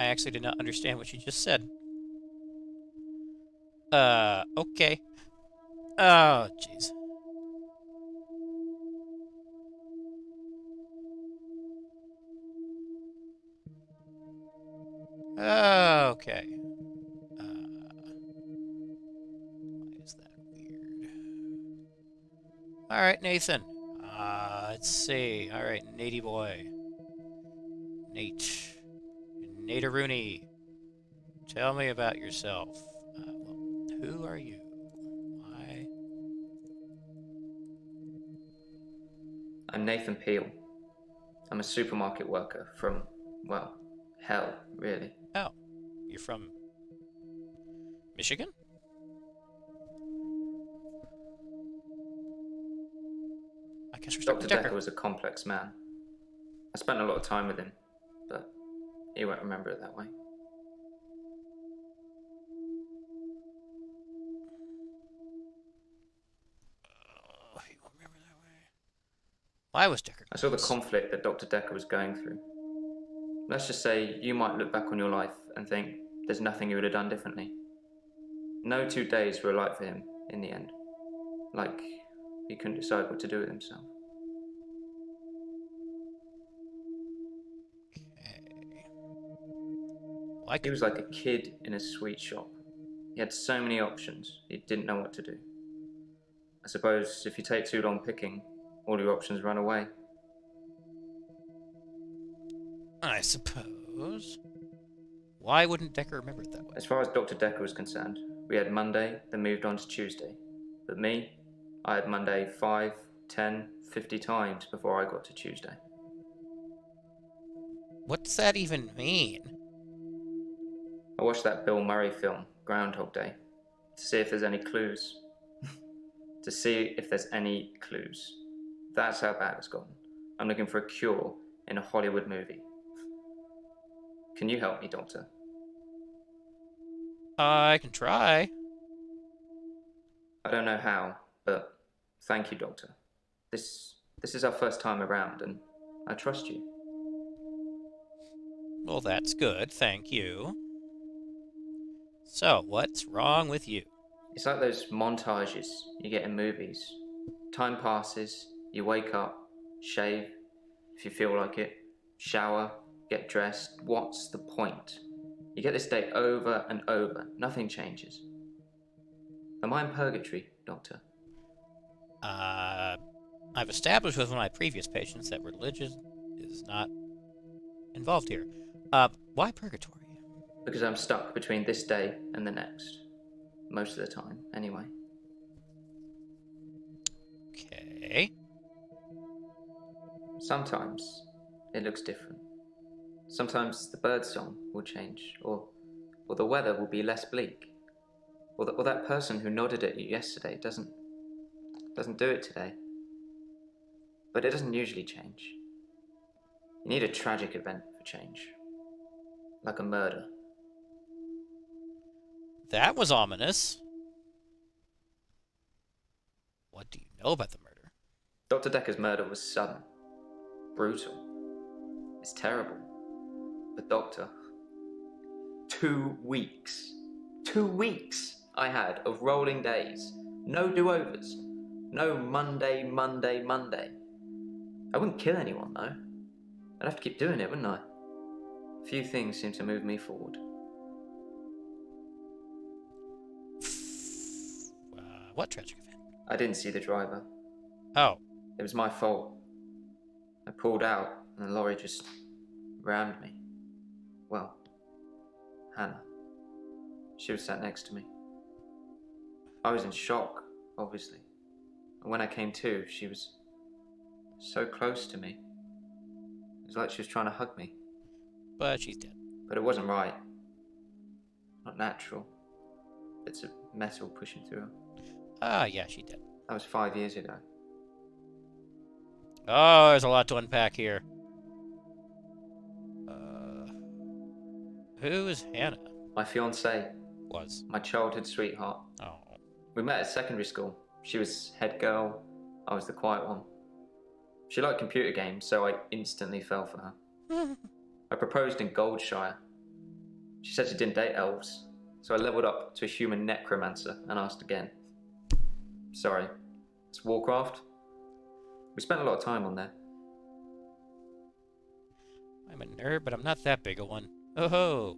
I actually did not understand what you just said. Okay. Oh, jeez. Okay. All right, Nathan. Let's see. All right, Natey boy. Nate. Nate Rooney. Tell me about yourself. Who are you? Why? I'm Nathan Peel. I'm a supermarket worker from, well, hell, really. Oh, you're from Michigan? I guess we're stuck Dr. with Dekker. Dekker was a complex man. I spent a lot of time with him, but he won't remember it that way. Oh, he won't remember that way. Why was Dekker? I saw the conflict that Dr. Dekker was going through. Let's just say you might look back on your life and think there's nothing you would have done differently. No 2 days were alike for him in the end. Like he couldn't decide what to do with himself. Okay. He was like a kid in a sweet shop. He had so many options, he didn't know what to do. I suppose if you take too long picking, all your options run away. I suppose. Why wouldn't Dekker remember it that way? As far as Dr. Dekker was concerned, we had Monday, then moved on to Tuesday. But me, I had Monday 5, 10, 50 times before I got to Tuesday. What does that even mean? I watched that Bill Murray film, Groundhog Day, to see if there's any clues. To see if there's any clues. That's how bad it's gotten. I'm looking for a cure in a Hollywood movie. Can you help me, Doctor? I can try. I don't know how, but thank you, Doctor. This is our first time around, and I trust you. Well, that's good, thank you. So, what's wrong with you? It's like those montages you get in movies. Time passes, you wake up, shave, if you feel like it, shower, get dressed. What's the point? You get this day over and over, nothing changes. Am I in purgatory, Doctor? I've established with one of my previous patients that religion is not involved here. Why purgatory? Because I'm stuck between this day and the next. Most of the time, anyway. Okay. Sometimes it looks different. Sometimes the bird song will change, or the weather will be less bleak. Or that person who nodded at you yesterday doesn't do it today. But it doesn't usually change. You need a tragic event for change. Like a murder. That was ominous. What do you know about the murder? Dr. Dekker's murder was sudden. Brutal. It's terrible. But Doctor, 2 weeks. 2 weeks I had of rolling days. No do-overs. No Monday, Monday, Monday. I wouldn't kill anyone, though. I'd have to keep doing it, wouldn't I? Few things seem to move me forward. What tragic event? I didn't see the driver. Oh. It was my fault. I pulled out, and the lorry just rammed me. Well, Hannah. She was sat next to me. I was in shock, obviously. And when I came to, she was so close to me. It was like she was trying to hug me. But she's dead. But it wasn't right. Not natural. Bits of metal pushing through her. Ah, yeah, she's dead. That was 5 years ago. Oh, there's a lot to unpack here. Who is Hannah? My fiancée. Was. My childhood sweetheart. Oh. We met at secondary school. She was head girl. I was the quiet one. She liked computer games, so I instantly fell for her. I proposed in Goldshire. She said she didn't date elves, so I leveled up to a human necromancer and asked again. Sorry, it's Warcraft? We spent a lot of time on there. I'm a nerd, but I'm not that big a one. Oh ho!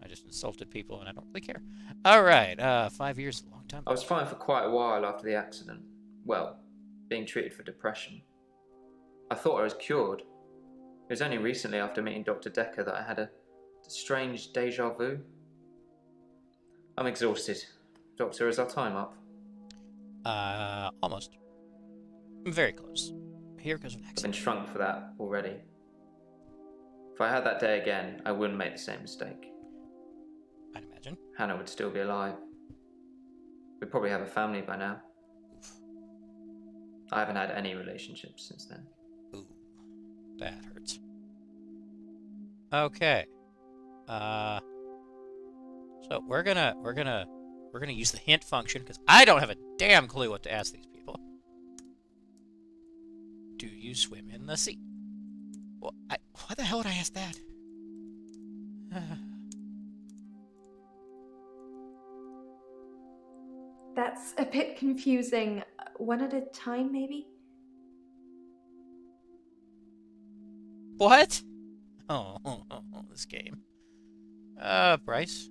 I just insulted people and I don't really care. Alright, 5 years is a long time. I was fine for quite a while after the accident. Well, being treated for depression. I thought I was cured. It was only recently after meeting Dr. Dekker that I had a strange deja vu. I'm exhausted. Doctor, is our time up? Almost. Very close. Here goes an I've been accident. shrunk for that already. If I had that day again, I wouldn't make the same mistake. I'd imagine. Hannah would still be alive. We'd probably have a family by now. Oof. I haven't had any relationships since then. Ooh, that hurts. Okay. So we're gonna use the hint function because I don't have a damn clue what to ask these people. Do you swim in the sea? Well, why the hell would I ask that? That's a bit confusing. One at a time, maybe? What? Oh, this game. Bryce.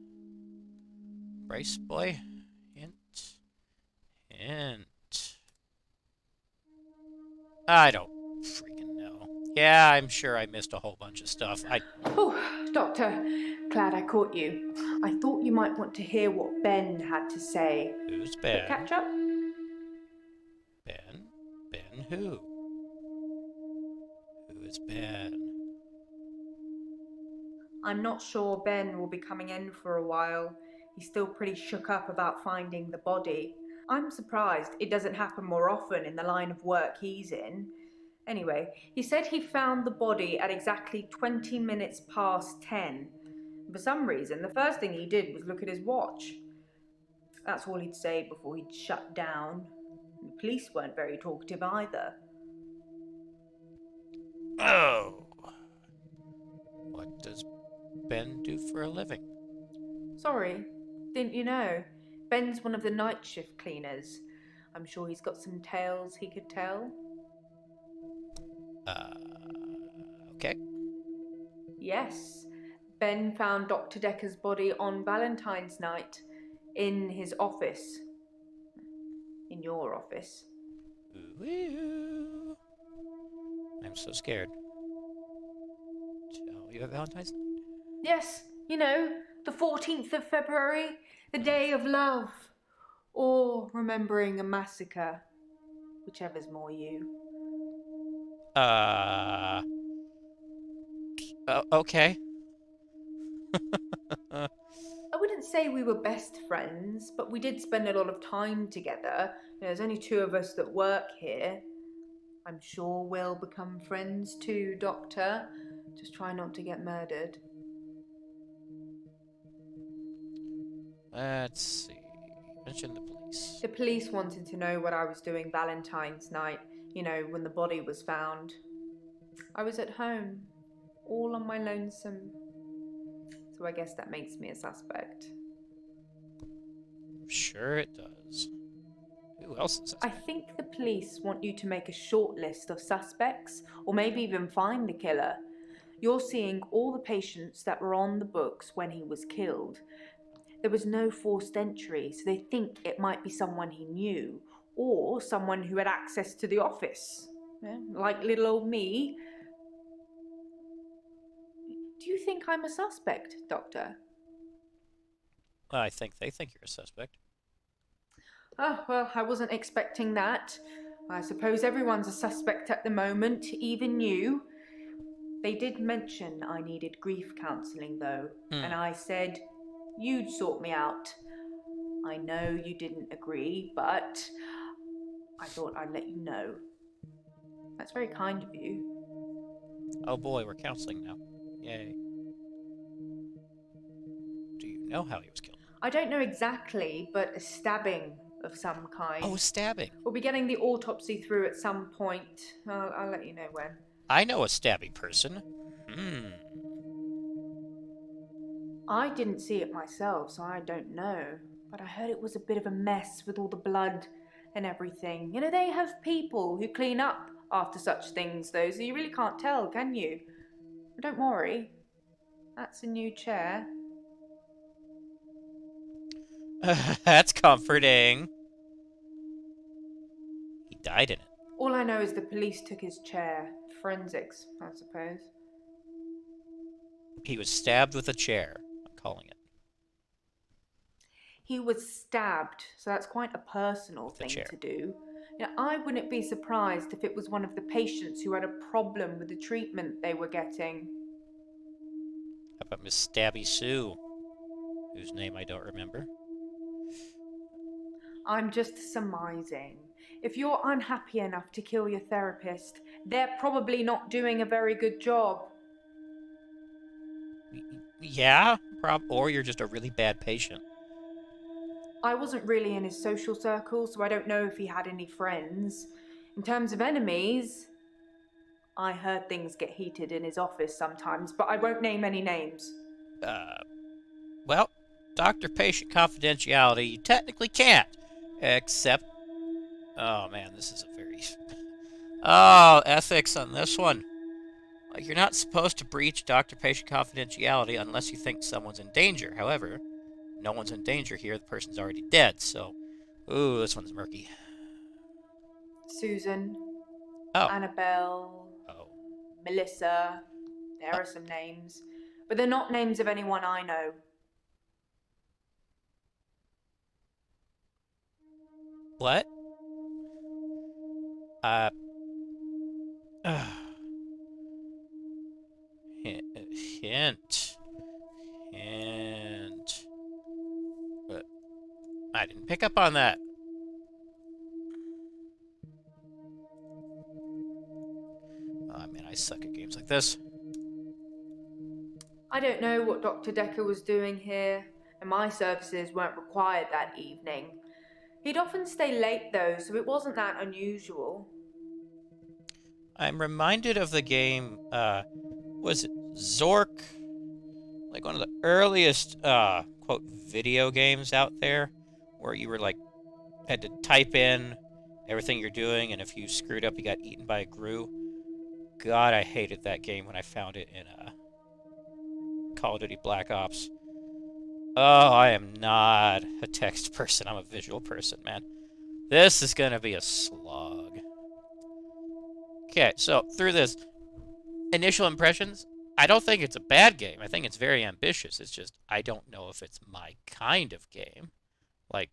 Bryce boy. Hint. I don't freaking know. Yeah, I'm sure I missed a whole bunch of stuff. Oh, Doctor, glad I caught you. I thought you might want to hear what Ben had to say. Who's Quick Ben? catch up? Ben? Ben who? Who is Ben? I'm not sure Ben will be coming in for a while. He's still pretty shook up about finding the body. I'm surprised it doesn't happen more often in the line of work he's in. Anyway, he said he found the body at exactly 20 minutes past 10. For some reason, the first thing he did was look at his watch. That's all he'd say before he'd shut down. The police weren't very talkative either. Oh. What does Ben do for a living? Sorry, didn't you know? Ben's one of the night shift cleaners. I'm sure he's got some tales he could tell. Okay. Yes, Ben found Dr. Dekker's body on Valentine's night in his office. In your office. Ooh. I'm so scared. Tell you about Valentine's night? Yes, you know, the 14th of February, the day of love. Or remembering a massacre. Whichever's more you. Okay. I wouldn't say we were best friends, but we did spend a lot of time together. There's only two of us that work here. I'm sure we'll become friends too, Doctor. Just try not to get murdered. Let's see. Mention the police. The police wanted to know what I was doing Valentine's night, you know, when the body was found. I was at home, all on my lonesome. So I guess that makes me a suspect. Sure it does. Who else is I think the police want you to make a short list of suspects, or maybe even find the killer. You're seeing all the patients that were on the books when he was killed. There was no forced entry, so they think it might be someone he knew, or someone who had access to the office. Yeah, like little old me. Do you think I'm a suspect, Doctor? I think they think you're a suspect. Oh, well, I wasn't expecting that. I suppose everyone's a suspect at the moment, even you. They did mention I needed grief counselling, though, and I said you'd sort me out. I know you didn't agree, but I thought I'd let you know. That's very kind of you. Oh boy, we're counseling now. Yay. Do you know how he was killed? I don't know exactly, but a stabbing of some kind. Oh, stabbing. We'll be getting the autopsy through at some point. I'll let you know when. I know a stabbing person. I didn't see it myself, so I don't know. But I heard it was a bit of a mess with all the blood and everything. You know, they have people who clean up after such things, though, so you really can't tell, can you? But don't worry. That's a new chair. That's comforting. He died in it. All I know is the police took his chair. Forensics, I suppose. He was stabbed with a chair, I'm calling it. He was stabbed, so that's quite a personal With a thing chair. to do. I wouldn't be surprised if it was one of the patients who had a problem with the treatment they were getting. How about Miss Stabby Sue, whose name I don't remember? I'm just surmising. If you're unhappy enough to kill your therapist, they're probably not doing a very good job. Yeah, or you're just a really bad patient. I wasn't really in his social circle, so I don't know if he had any friends. In terms of enemies, I heard things get heated in his office sometimes, but I won't name any names. Well, doctor-patient confidentiality, you technically can't. Except, oh man, this is a very... Oh, ethics on this one. Like, you're not supposed to breach doctor-patient confidentiality unless you think someone's in danger. However, no one's in danger here. The person's already dead, so... Ooh, this one's murky. Susan. Oh. Annabelle. Oh. Melissa. There are some names. But they're not names of anyone I know. What? Hint. But I didn't pick up on that. Oh man, I suck at games like this. I don't know what Dr. Dekker was doing here, and my services weren't required that evening. He'd often stay late though, so it wasn't that unusual. I'm reminded of the game, was it Zork? Like one of the earliest, quote, video games out there, where you were like, had to type in everything you're doing, and if you screwed up, you got eaten by a grue. God, I hated that game when I found it in, Call of Duty Black Ops. Oh, I am not a text person. I'm a visual person, man. This is gonna be a slog. Okay, so through this, initial impressions, I don't think it's a bad game. I think it's very ambitious. It's just, I don't know if it's my kind of game. Like,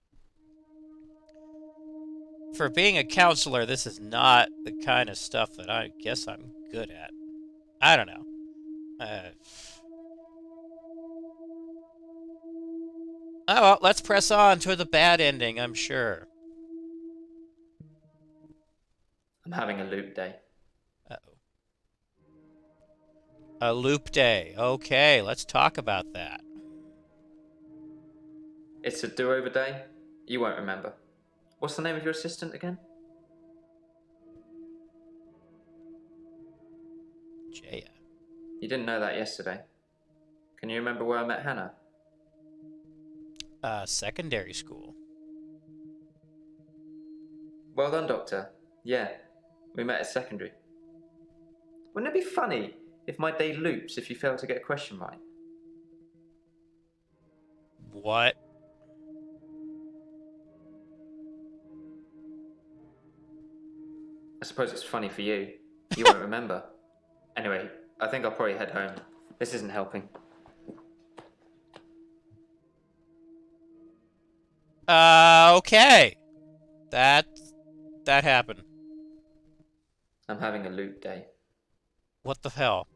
for being a counselor, this is not the kind of stuff that I guess I'm good at. I don't know. Oh, well, let's press on to the bad ending, I'm sure. I'm having a loop day. Uh-oh. A loop day. Okay, let's talk about that. It's a do-over day? You won't remember. What's the name of your assistant again? Jaya. You didn't know that yesterday. Can you remember where I met Hannah? Secondary school. Well done, Doctor. Yeah, we met at secondary. Wouldn't it be funny if my day loops if you fail to get a question right? What? I suppose it's funny for you. You won't remember. Anyway, I think I'll probably head home. This isn't helping. Okay. That happened. I'm having a loop day. What the hell?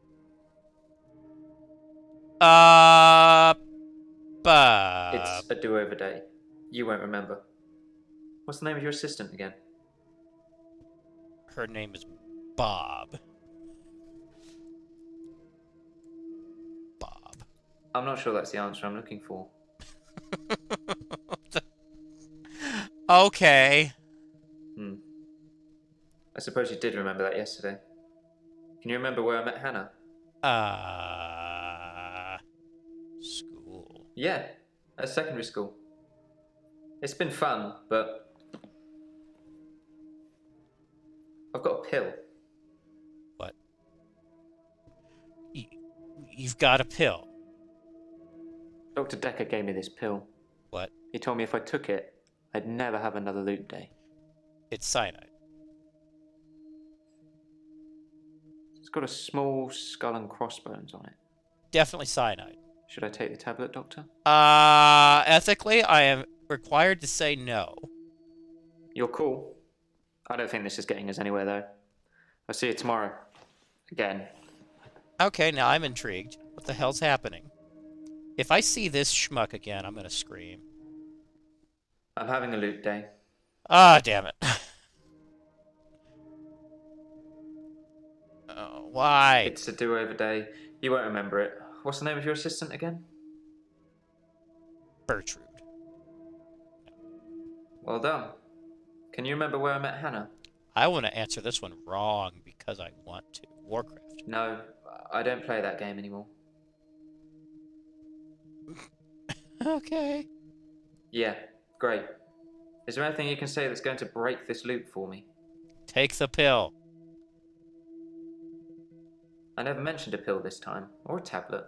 It's a do-over day. You won't remember. What's the name of your assistant again? Her name is Bob. Bob. I'm not sure that's the answer I'm looking for. Okay. I suppose you did remember that yesterday. Can you remember where I met Hannah? School. Yeah, at secondary school. It's been fun, but I've got a pill. What? You've got a pill? Dr. Dekker gave me this pill. What? He told me if I took it, I'd never have another loop day. It's cyanide. got a small skull and crossbones on it. Definitely cyanide. Should I take the tablet, Doctor? Ethically, I am required to say no. You're cool. I don't think this is getting us anywhere, though. I'll see you tomorrow. Again. Okay, now I'm intrigued. What the hell's happening? If I see this schmuck again, I'm gonna scream. I'm having a loot day. Ah, damn it. Why? It's a do-over day. You won't remember it. What's the name of your assistant again? Bertrude. Well done. Can you remember where I met Hannah? I want to answer this one wrong because I want to. Warcraft. No, I don't play that game anymore. Okay. Yeah, great. Is there anything you can say that's going to break this loop for me? Take the pill. I never mentioned a pill this time, or a tablet.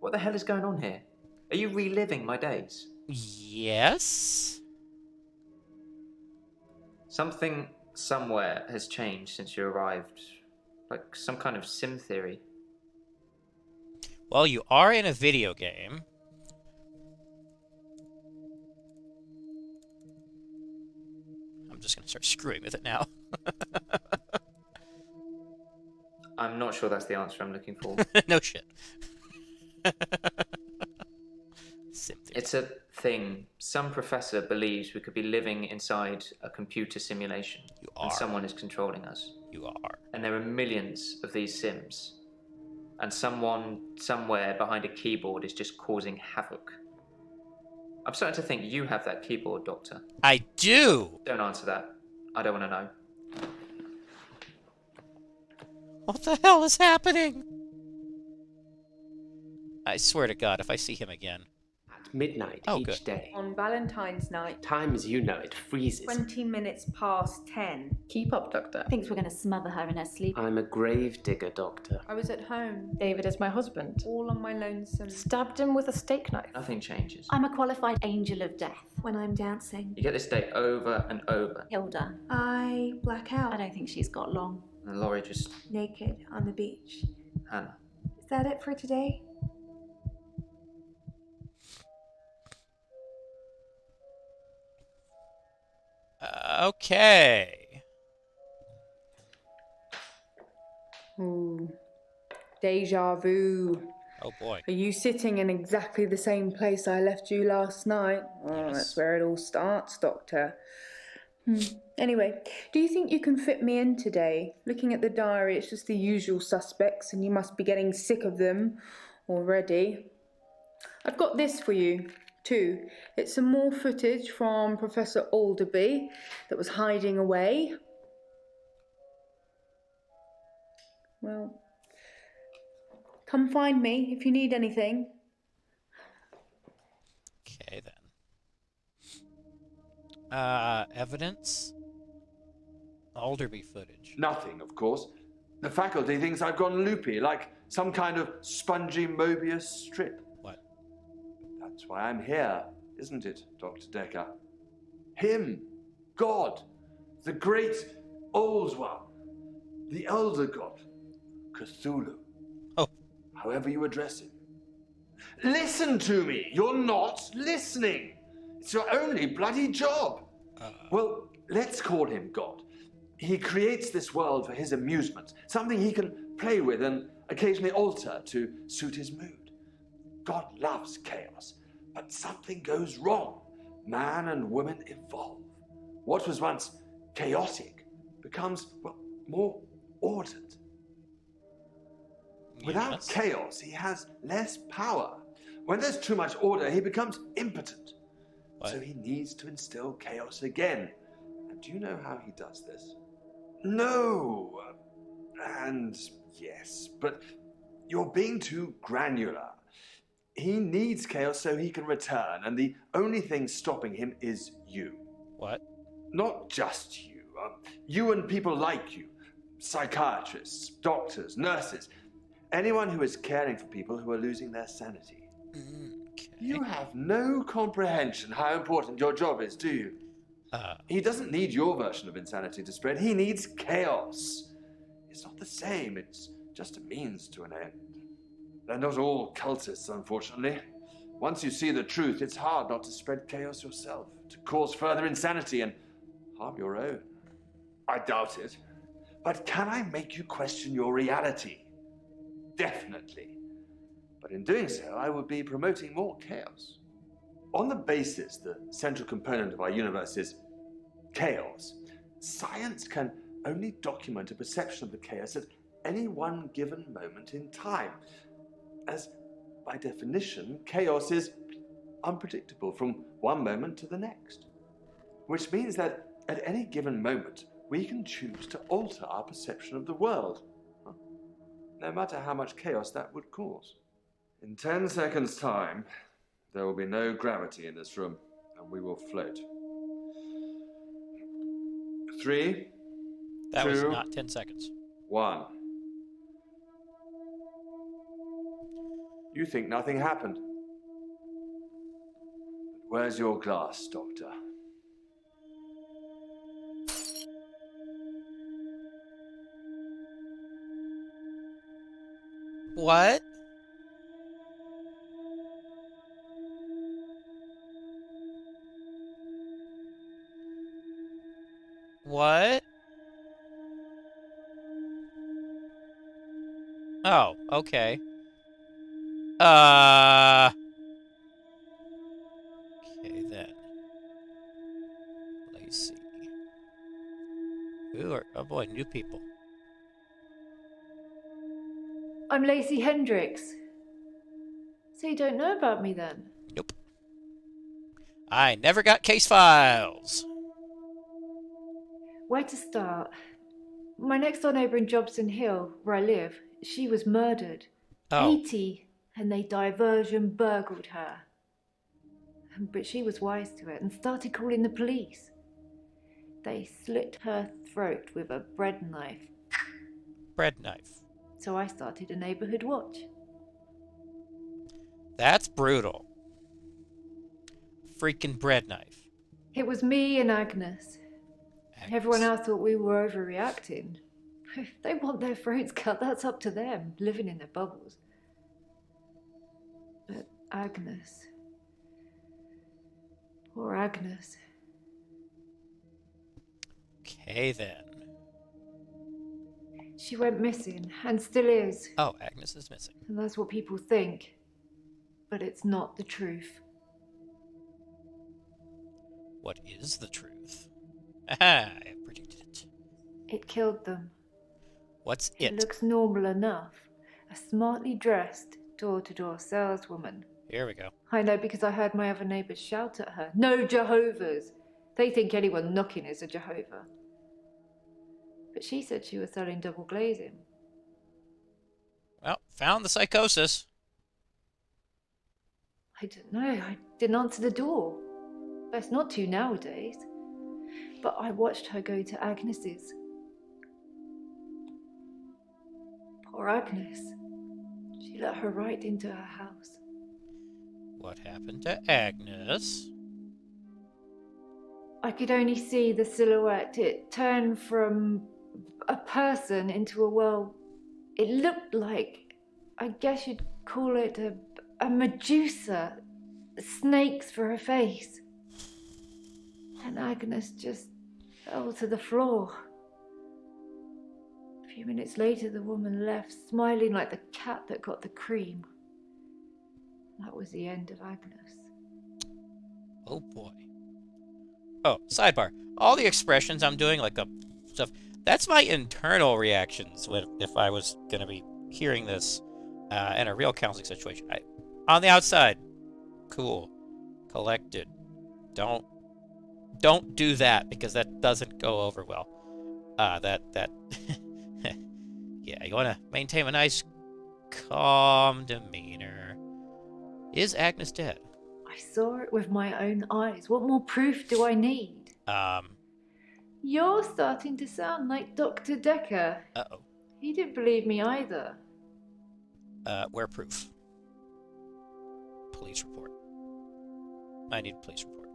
What the hell is going on here? Are you reliving my days? Yes? Something somewhere has changed since you arrived. Like some kind of sim theory. Well, you are in a video game. I'm just going to start screwing with it now. I'm not sure that's the answer I'm looking for. No shit. Sim theory. It's a thing. Some professor believes we could be living inside a computer simulation. You are. And someone is controlling us. You are. And there are millions of these sims. And someone, somewhere behind a keyboard is just causing havoc. I'm starting to think you have that keyboard, Doctor. I do! Don't answer that. I don't want to know. What the hell is happening? I swear to God, if I see him again. At midnight good. each day. On Valentine's night, Time as you know it freezes. 20 minutes past 10. Keep up, Doctor. Thinks we're going to smother her in her sleep. I'm a grave digger, Doctor. I was at home, David is my husband. all on my lonesome. Stabbed him with a steak knife. Nothing changes. I'm a qualified angel of death. When I'm dancing, You get this day over and over. Hilda. I black out. I don't think she's got long. And Laurie just... Naked on the beach. Hannah. Is that it for today? Okay. Ooh. Deja vu. Oh boy. Are you sitting in exactly the same place I left you last night? Oh, Yes. that's where it all starts, Doctor. Anyway, do you think you can fit me in today? Looking at the diary, it's just the usual suspects, and you must be getting sick of them already. I've got this for you, too. It's some more footage from Professor Alderby that was hiding away. Well, come find me if you need anything. Okay, then. Evidence? Alderby footage. Nothing, of course. The faculty thinks I've gone loopy, like some kind of spongy Mobius strip. What? That's why I'm here, isn't it, Dr. Dekker? Him, God, the great old one, the elder god, Cthulhu. Oh. However you address him. Listen to me! You're not listening! It's your only bloody job! Well, let's call him God. He creates this world for his amusement, something he can play with and occasionally alter to suit his mood. God loves chaos, but something goes wrong. Man and woman evolve. What was once chaotic becomes, well, more ordered. Without Yes. chaos, he has less power. When there's too much order, he becomes impotent. What? So he needs to instill chaos again. And do you know how he does this? No. And yes, but you're being too granular. He needs chaos so he can return, and the only thing stopping him is you. What? Not just you. You and people like you. Psychiatrists, doctors, nurses. Anyone who is caring for people who are losing their sanity. Okay. You have no comprehension how important your job is, do you? He doesn't need your version of insanity to spread. He needs chaos. It's not the same. It's just a means to an end. They're not all cultists, unfortunately. Once you see the truth, it's hard not to spread chaos yourself, to cause further insanity and harm your own. I doubt it. But can I make you question your reality? Definitely. But in doing so, I would be promoting more chaos. On the basis the central component of our universe is chaos, science can only document a perception of the chaos at any one given moment in time, as by definition, chaos is unpredictable from one moment to the next. Which means that at any given moment, we can choose to alter our perception of the world, no matter how much chaos that would cause. In 10 seconds' time, there will be no gravity in this room, and we will float. 3, That was 2, not 10 seconds. 1. You think nothing happened. But where's your glass, Doctor? What? What? Oh, okay. Okay then. Let's see. Oh boy, new people. I'm Lacey Hendricks. So you don't know about me then? Nope. I never got case files. Where to start? My next door neighbour in Jobson Hill, where I live, she was murdered. Oh. 80, and they diversion burgled her. But she was wise to it and started calling the police. They slit her throat with a bread knife. Bread knife. So I started a neighbourhood watch. That's brutal. Freaking bread knife. It was me and Agnes. Agnes. Everyone else thought we were overreacting. If they want their throats cut, that's up to them, living in their bubbles. But Agnes... Poor Agnes. Okay then. She went missing, and still is. Oh, Agnes is missing. And that's what people think. But it's not the truth. What is the truth? Aha, I have predicted it. It killed them. What's It it? looks normal enough. A smartly dressed, door-to-door saleswoman. Here we go. I know because I heard my other neighbours shout at her. No Jehovah's! They think anyone knocking is a Jehovah. But she said she was selling double glazing. Well, found the psychosis. I don't know. I didn't answer the door. Best not to nowadays. But I watched her go to Agnes's. Poor Agnes. She let her right into her house. What happened to Agnes? I could only see the silhouette. It turned from a person into a, well, it looked like, I guess you'd call it a Medusa. Snakes for her face. And Agnes just fell to the floor. A few minutes later, the woman left, smiling like the cat that got the cream. That was the end of Agnes. Oh boy. Oh, sidebar. All the expressions I'm doing, like stuff, that's my internal reactions if I was going to be hearing this in a real counseling situation. On the outside, cool, collected. Don't do that because that doesn't go over well. Yeah, you want to maintain a nice, calm demeanor. Is Agnes dead? I saw it with my own eyes. What more proof do I need? You're starting to sound like Dr. Dekker. Uh-oh. He didn't believe me either. Where proof? Police report. I need a police report.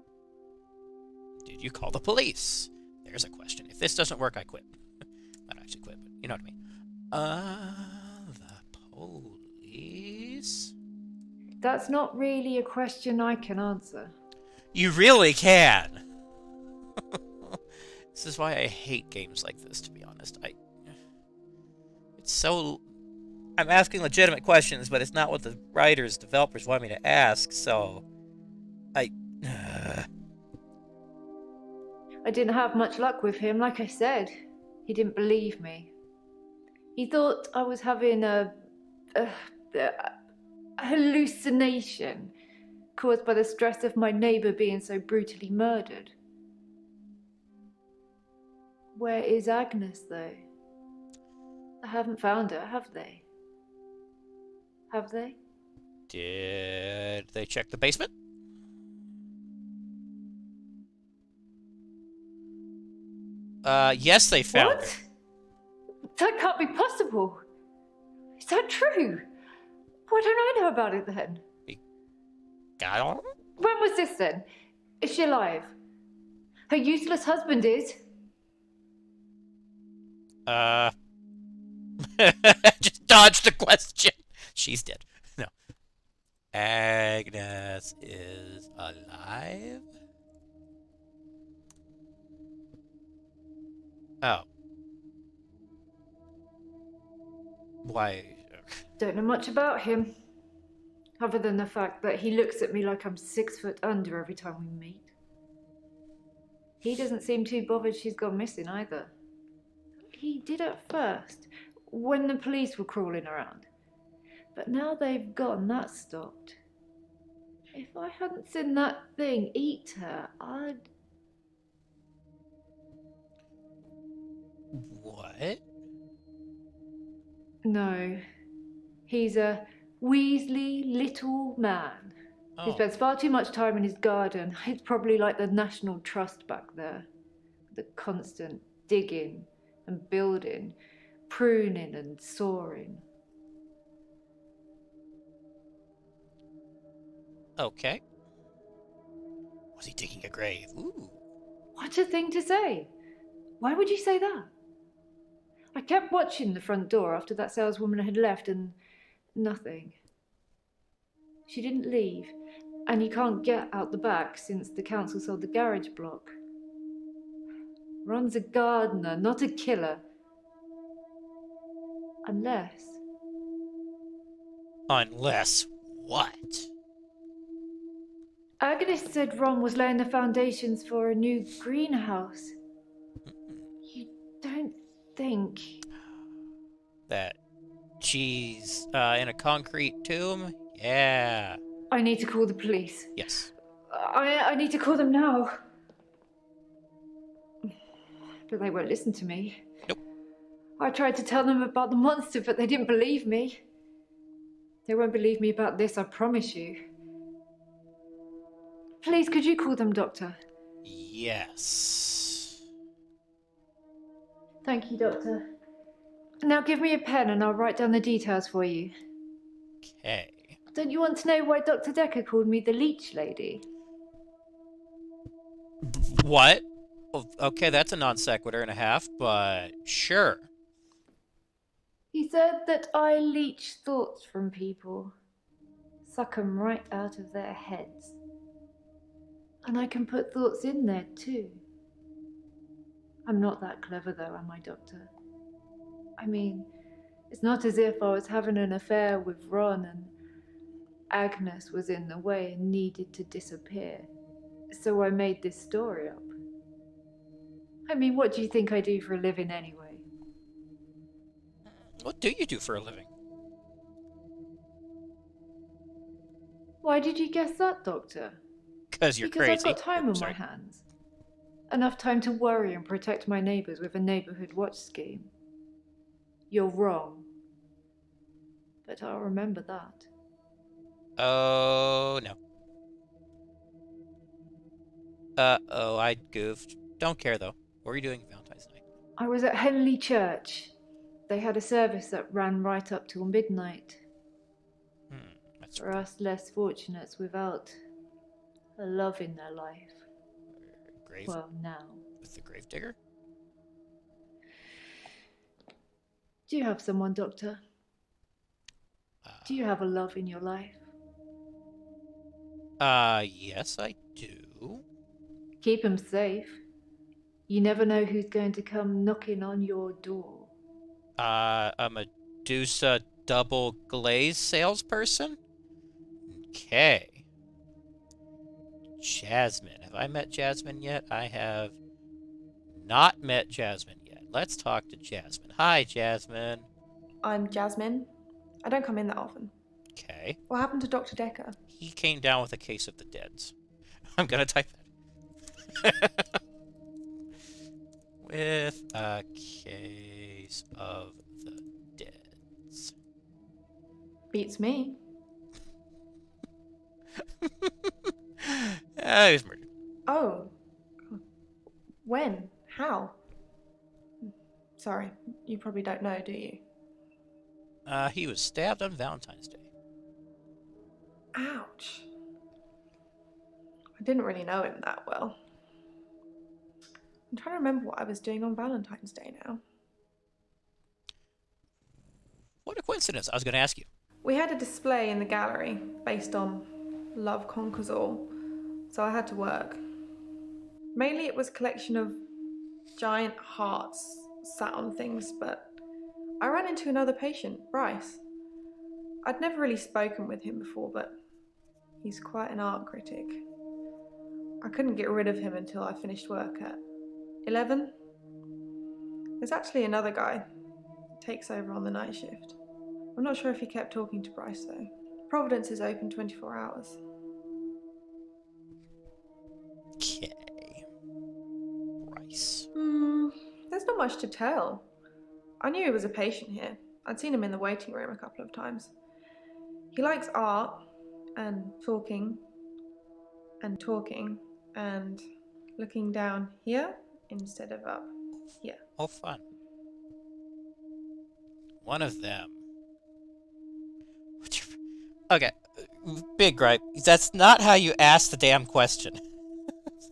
Did you call the police? There's a question. If this doesn't work, I quit. Not actually quit, but you know what I mean. Police? That's not really a question I can answer. You really can. This is why I hate games like this, to be honest. It's so... I'm asking legitimate questions, but it's not what the writers, developers want me to ask, so... I didn't have much luck with him, like I said. He didn't believe me. He thought I was having a hallucination caused by the stress of my neighbour being so brutally murdered. Where is Agnes, though? I haven't found her, have they? Have they? Did they check the basement? Yes, they found her. What? That can't be possible. Is that true? Why don't I know about it then? When was this then? Is she alive? Her useless husband is? Just dodge the question. She's dead. No. Agnes is alive? Oh. Why? Don't know much about him. Other than the fact that he looks at me like I'm 6 foot under every time we meet. He doesn't seem too bothered she's gone missing either. He did at first, when the police were crawling around. But now they've gone, that's stopped. If I hadn't seen that thing eat her, I'd... What? No. He's a Weasley little man. He spends far too much time in his garden. It's probably like the National Trust back there. The constant digging and building, pruning and sawing. Okay. Was he digging a grave? Ooh. What a thing to say. Why would you say that? I kept watching the front door after that saleswoman had left and nothing. She didn't leave, and you can't get out the back since the council sold the garage block. Ron's a gardener, not a killer. Unless... Unless what? Agnes said Ron was laying the foundations for a new greenhouse. You don't think... That she's in a concrete tomb? Yeah. I need to call the police. Yes. I need to call them now. But they won't listen to me. Nope. I tried to tell them about the monster, but they didn't believe me. They won't believe me about this, I promise you. Please, could you call them, Doctor? Yes. Thank you, Doctor. Now give me a pen and I'll write down the details for you. Okay. Don't you want to know why Dr. Dekker called me the leech lady? What? Well, okay, that's a non sequitur and a half, but sure. He said that I leech thoughts from people. Suck 'em right out of their heads. And I can put thoughts in there too. I'm not that clever though, am I, Doctor? I mean, it's not as if I was having an affair with Ron and Agnes was in the way and needed to disappear. So I made this story up. I mean, what do you think I do for a living anyway? What do you do for a living? Why did you guess that, Doctor? Because you're crazy. Because I've got time on my hands. Enough time to worry and protect my neighbours with a neighbourhood watch scheme. You're wrong. But I'll remember that. Oh, no. Uh-oh, I goofed. Don't care, though. What were you doing Valentine's night? I was at Henley Church. They had a service that ran right up till midnight. That's for us less fortunates without a love in their life. Grave? Well, now. With the gravedigger? Do you have someone, Doctor? Do you have a love in your life? Yes, I do. Keep him safe. You never know who's going to come knocking on your door. A Medusa double glaze salesperson? Okay. Jasmine. Have I met Jasmine yet? I have not met Jasmine yet. Let's talk to Jasmine. Hi, Jasmine. I'm Jasmine. I don't come in that often. Okay. What happened to Dr. Dekker? He came down with a case of the deads. I'm gonna type that. With a case of the deads. Beats me. He was murdered. Oh. When? How? Sorry, you probably don't know, do you? He was stabbed on Valentine's Day. Ouch. I didn't really know him that well. I'm trying to remember what I was doing on Valentine's Day now. What a coincidence. I was going to ask you. We had a display in the gallery based on Love Conquers All, so I had to work. Mainly it was a collection of giant hearts sat on things, but I ran into another patient, Bryce. I'd never really spoken with him before, but he's quite an art critic. I couldn't get rid of him until I finished work at 11. There's actually another guy who takes over on the night shift. I'm not sure if he kept talking to Bryce though. Providence is open 24 hours. Okay. Bryce. There's not much to tell. I knew he was a patient here. I'd seen him in the waiting room a couple of times. He likes art and talking and looking down here instead of up here. Oh, fun. One of them. Okay, big gripe. That's not how you ask the damn question.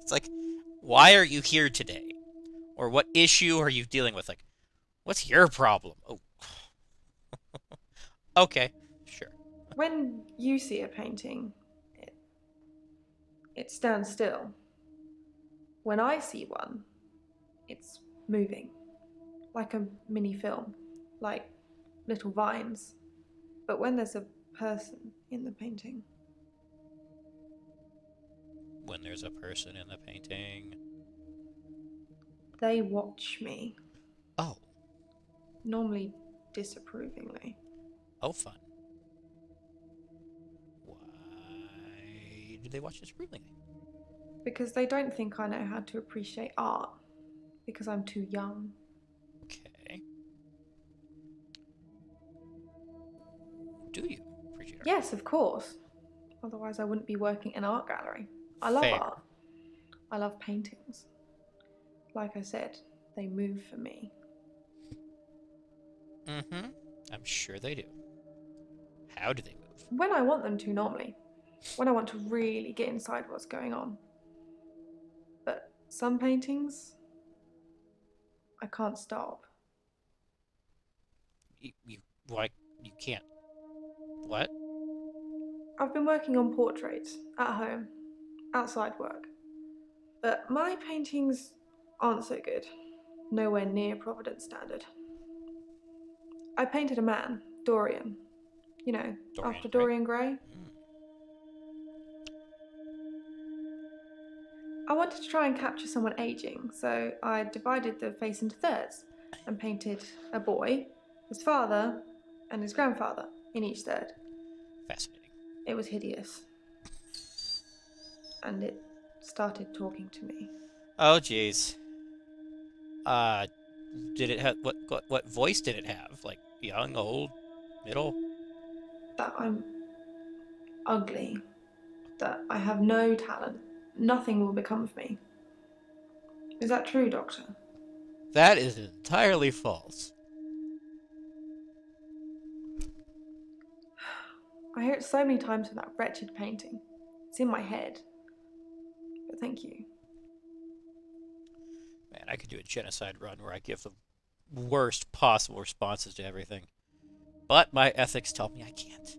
It's like, why are you here today? Or what issue are you dealing with? Like, what's your problem? Oh. Okay, sure. When you see a painting, it stands still. When I see one, it's moving. Like a mini film. Like little vines. But when there's a person in the painting. When there's a person in the painting. They watch me. Oh. Normally disapprovingly. Oh, fun. Why do they watch disapprovingly? Because they don't think I know how to appreciate art. Because I'm too young. Okay. Do you appreciate art? Yes, of course. Otherwise I wouldn't be working in an art gallery. I love Fair. art. I love paintings. Like I said, they move for me. Mm-hmm. I'm sure they do. How do they move? When I want them to, normally. When I want to really get inside what's going on. But some paintings, I can't stop. Why, you can't. What? I've been working on portraits, at home, outside work. But my paintings aren't so good. Nowhere near Providence standard. I painted a man, Dorian. You know, Dorian after Gray? Dorian Gray. I wanted to try and capture someone aging, so I divided the face into thirds and painted a boy, his father, and his grandfather in each third. Fascinating. It was hideous. And it started talking to me. Oh, jeez. Did it have what voice did it have? Like young, old, middle? That I'm ugly. That I have no talent. Nothing will become of me. Is that true, Doctor? That is entirely false. I hear it so many times from that wretched painting. It's in my head. But thank you. Man, I could do a genocide run where I give the worst possible responses to everything. But my ethics tell me I can't.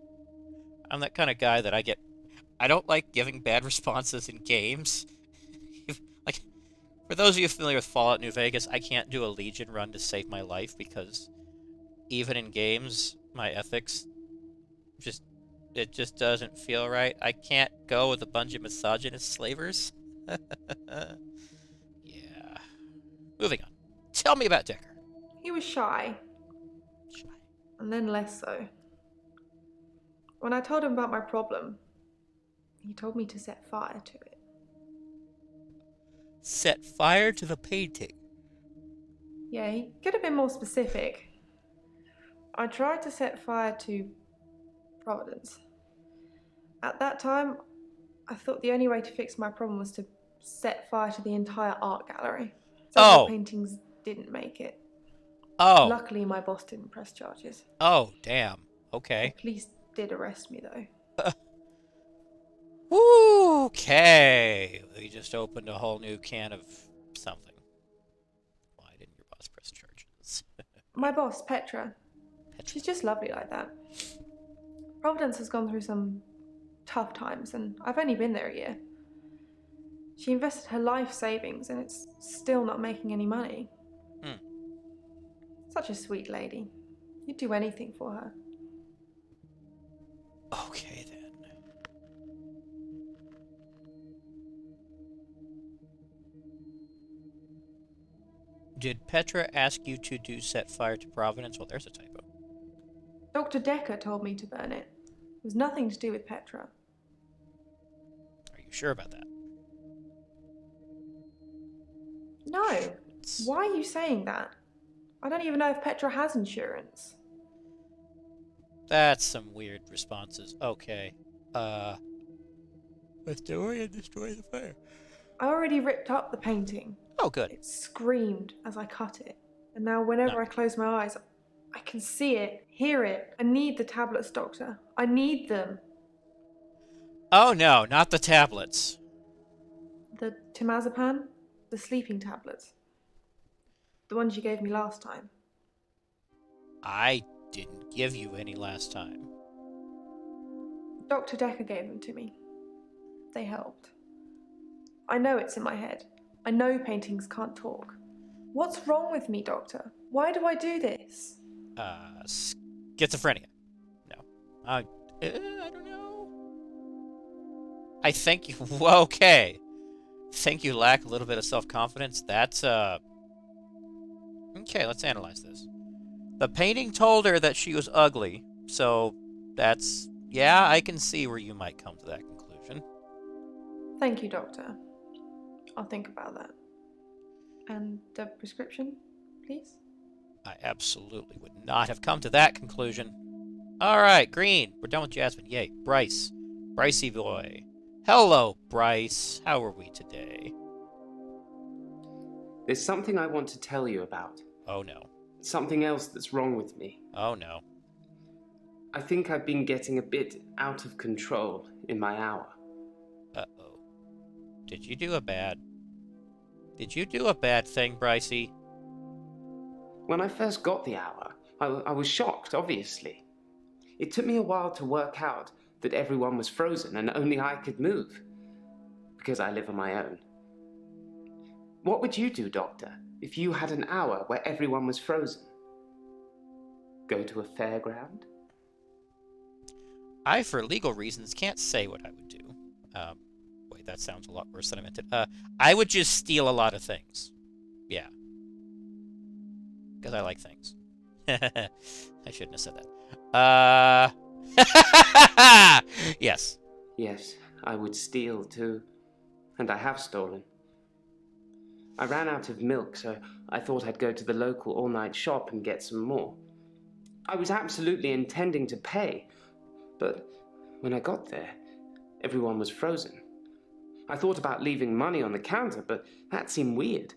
I'm that kind of guy that I don't like giving bad responses in games. Like, for those of you familiar with Fallout New Vegas, I can't do a Legion run to save my life because even in games, my ethics just it just doesn't feel right. I can't go with a bunch of misogynist slavers. Yeah. Moving on. Tell me about Dekker. He was shy, Shy. and then less so. When I told him about my problem, he told me to set fire to it. Set fire to the painting. Yeah, he could have been more specific. I tried to set fire to Providence. At that time, I thought the only way to fix my problem was to set fire to the entire art gallery. Several paintings didn't make it. Oh. Luckily, my boss didn't press charges. Oh, damn. Okay. The police did arrest me, though. Okay. We just opened a whole new can of something. Why didn't your boss press charges? My boss, Petra. She's just lovely like that. Providence has gone through some tough times, and I've only been there a year. She invested her life savings, and it's still not making any money. Such a sweet lady. You'd do anything for her. Okay, then. Did Petra ask you to set fire to Providence? Well, there's a typo. Dr. Dekker told me to burn it. It was nothing to do with Petra. Are you sure about that? No. Why are you saying that? I don't even know if Petra has insurance. That's some weird responses. Okay. Restore and destroy the fire. I already ripped up the painting. Oh, good. It screamed as I cut it. And now whenever I close my eyes, I can see it, hear it. I need the tablets, Doctor. I need them. Oh, no, not the tablets. The temazepam? The sleeping tablets. The ones you gave me last time. I didn't give you any last time. Dr. Dekker gave them to me. They helped. I know it's in my head. I know paintings can't talk. What's wrong with me, Doctor? Why do I do this? Schizophrenia. No. I don't know. I think you... Okay. Think you lack a little bit of self-confidence? That's, Okay, let's analyze this. The painting told her that she was ugly, so that's... Yeah, I can see where you might come to that conclusion. Thank you, Doctor. I'll think about that. And the prescription, please? I absolutely would not have come to that conclusion. Alright, Green. We're done with Jasmine. Yay. Bryce. Brycey boy. Hello, Bryce. How are we today? There's something I want to tell you about. Oh, no. Something else that's wrong with me. Oh, no. I think I've been getting a bit out of control in my hour. Uh-oh. Did you do a bad thing, Brycey? When I first got the hour, I was shocked, obviously. It took me a while to work out that everyone was frozen and only I could move, because I live on my own. What would you do, Doctor, if you had an hour where everyone was frozen? Go to a fairground? I, for legal reasons, can't say what I would do. Wait, that sounds a lot worse than I meant it. I would just steal a lot of things. Yeah. Because I like things. I shouldn't have said that. Yes. Yes, I would steal too. And I have stolen. I ran out of milk, so I thought I'd go to the local all-night shop and get some more. I was absolutely intending to pay, but when I got there, everyone was frozen. I thought about leaving money on the counter, but that seemed weird.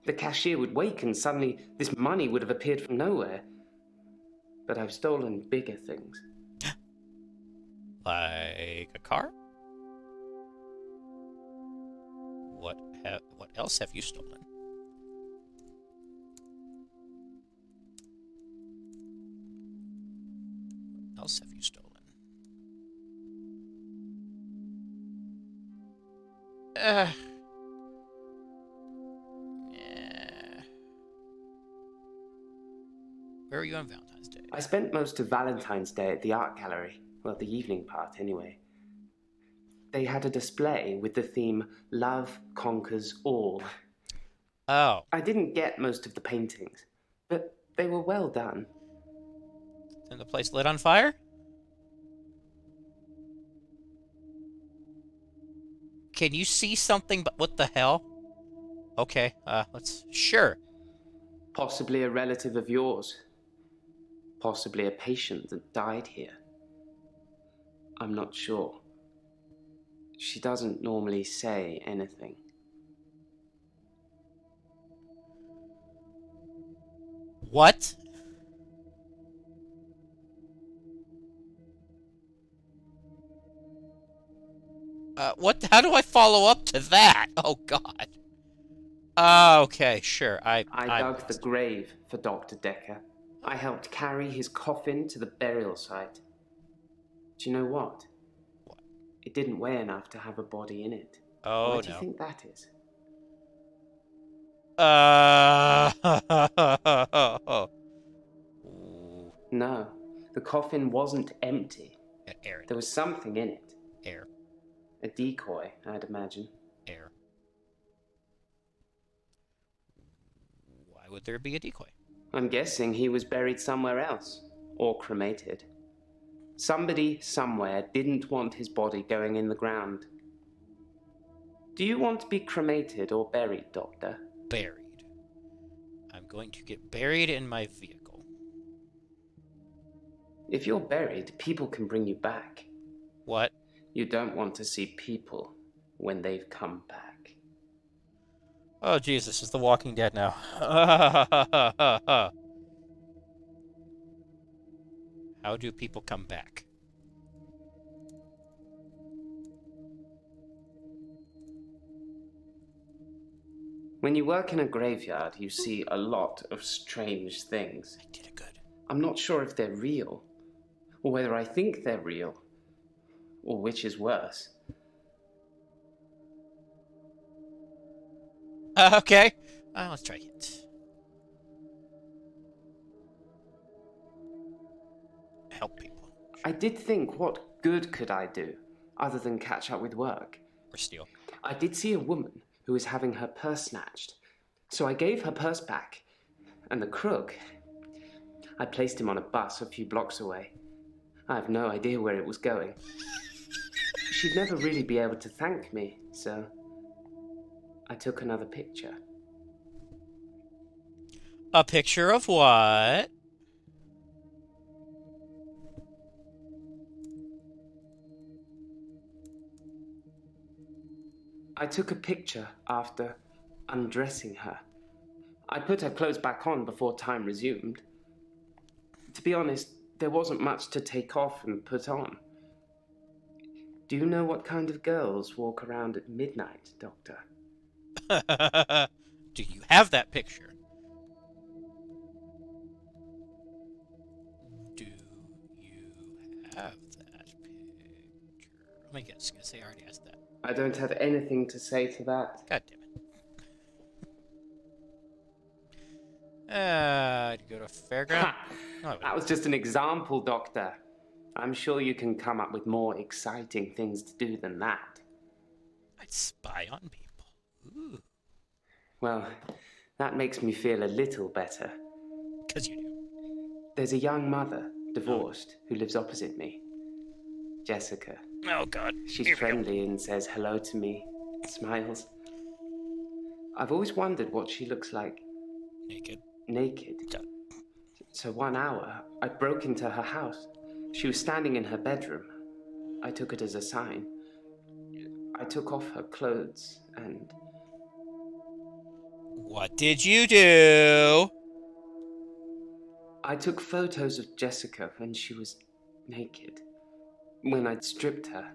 The cashier would wake and suddenly this money would have appeared from nowhere. But I've stolen bigger things. Like a car? What else have you stolen? What else have you stolen? Uh, yeah. Where were you on Valentine's Day? I spent most of Valentine's Day at the art gallery. Well, the evening part, anyway. They had a display with the theme Love Conquers All. Oh. I didn't get most of the paintings, but they were well done. Then the place lit on fire? Can you see something? But what the hell? Okay, let's... Sure. Possibly a relative of yours. Possibly a patient that died here. I'm not sure. She doesn't normally say anything. What? What? How do I follow up to that? Oh, God. Okay, sure. I I'm dug the lost. grave for Dr. Dekker. I helped carry his coffin to the burial site. Do you know what? What? It didn't weigh enough to have a body in it. Oh, Why do you no. think that is? Ooh. No, the coffin wasn't empty. Air. There was something in it. Air. A decoy, I'd imagine. Air. Why would there be a decoy? I'm guessing he was buried somewhere else. Or cremated. Somebody somewhere didn't want his body going in the ground. Do you want to be cremated or buried, Doctor? Buried. I'm going to get buried in my vehicle. If you're buried, people can bring you back. What? You don't want to see people when they've come back. Oh, Jesus, this is The Walking Dead now. How do people come back? When you work in a graveyard, you see a lot of strange things. I did it good. I'm not sure if they're real, or whether I think they're real, or which is worse. Okay. Let's try it. Help people. I did think, what good could I do, other than catch up with work? Or steal. I did see a woman who was having her purse snatched, so I gave her purse back, and the crook, I placed him on a bus a few blocks away. I have no idea where it was going. She'd never really be able to thank me, so I took another picture. A picture of what? I took a picture after undressing her. I put her clothes back on before time resumed. To be honest, there wasn't much to take off and put on. Do you know what kind of girls walk around at midnight, Doctor? Do you have that picture? Do you have that picture? Let me guess. I'm going to say I already asked that. I don't have anything to say to that. God damn it. To go to a fairground? Oh, That was just an example, Doctor. I'm sure you can come up with more exciting things to do than that. I'd spy on people. Ooh. Well, that makes me feel a little better. 'Cause you do. There's a young mother, divorced, who lives opposite me. Jessica. Oh, God. She's Here we go. friendly and says hello to me, smiles. I've always wondered what she looks like naked. So 1 hour, I broke into her house. She was standing in her bedroom. I took it as a sign. I took off her clothes and... What did you do? I took photos of Jessica when she was naked. When I'd stripped her.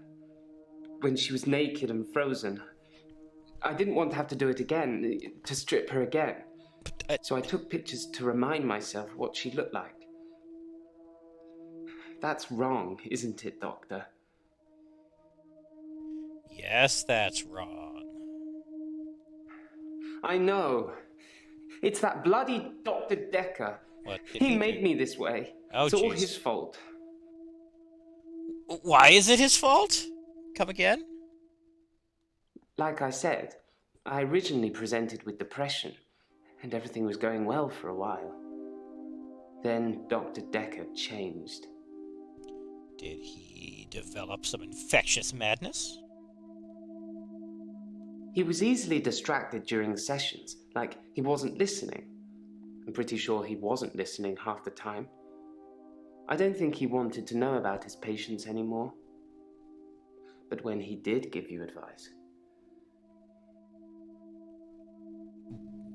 When she was naked and frozen. I didn't want to have to do it again, to strip her again. So I took pictures to remind myself what she looked like. That's wrong, isn't it, Doctor? Yes, that's wrong. I know. It's that bloody Dr. Dekker. What did He he made do? me this way. Oh, It's all jeez. his fault. Why is it his fault? Come again? Like I said, I originally presented with depression, and everything was going well for a while. Then Dr. Dekker changed. Did he develop some infectious madness? He was easily distracted during sessions, like he wasn't listening. I'm pretty sure he wasn't listening half the time. I don't think he wanted to know about his patients anymore. But when he did give you advice...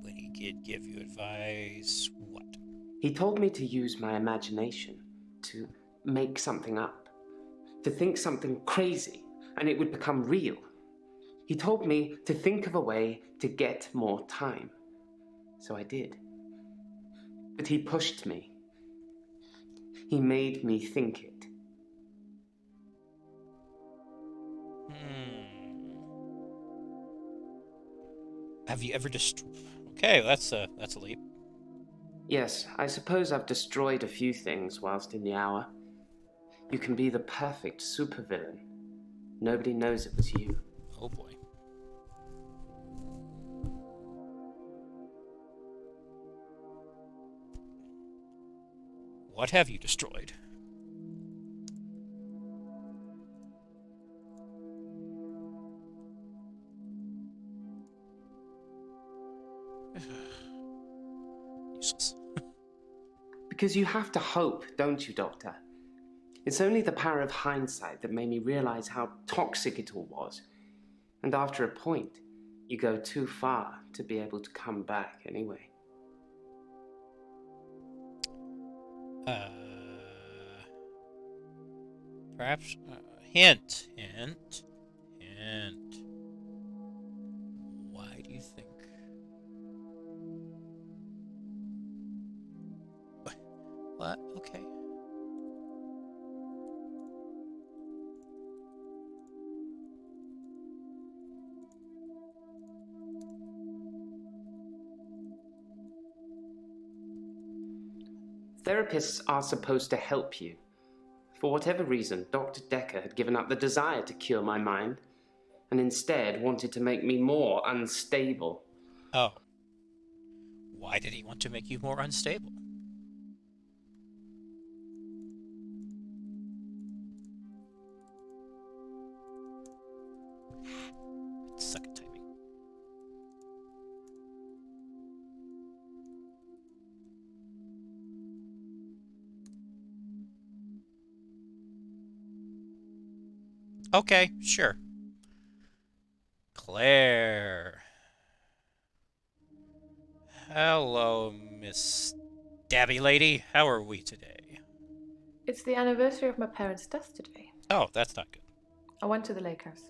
When he did give you advice, what? He told me to use my imagination, to make something up, to think something crazy, and it would become real. He told me to think of a way to get more time. So I did. But he pushed me. He made me think it. Have you ever Okay, that's a leap. Yes, I suppose I've destroyed a few things whilst in the hour. You can be the perfect supervillain. Nobody knows it was you. Oh boy. What have you destroyed? Useless. Because you have to hope, don't you, Doctor? It's only the power of hindsight that made me realize how toxic it all was. And after a point, you go too far to be able to come back anyway. Perhaps, hint. Why do you think? What? Okay. Therapists are supposed to help you. For whatever reason, Dr. Dekker had given up the desire to cure my mind, and instead wanted to make me more unstable. Oh. Why did he want to make you more unstable? Suck at typing. Okay, sure. Claire. Hello, Miss Stabby Lady. How are we today? It's the anniversary of my parents' death today. Oh, that's not good. I went to the lake house.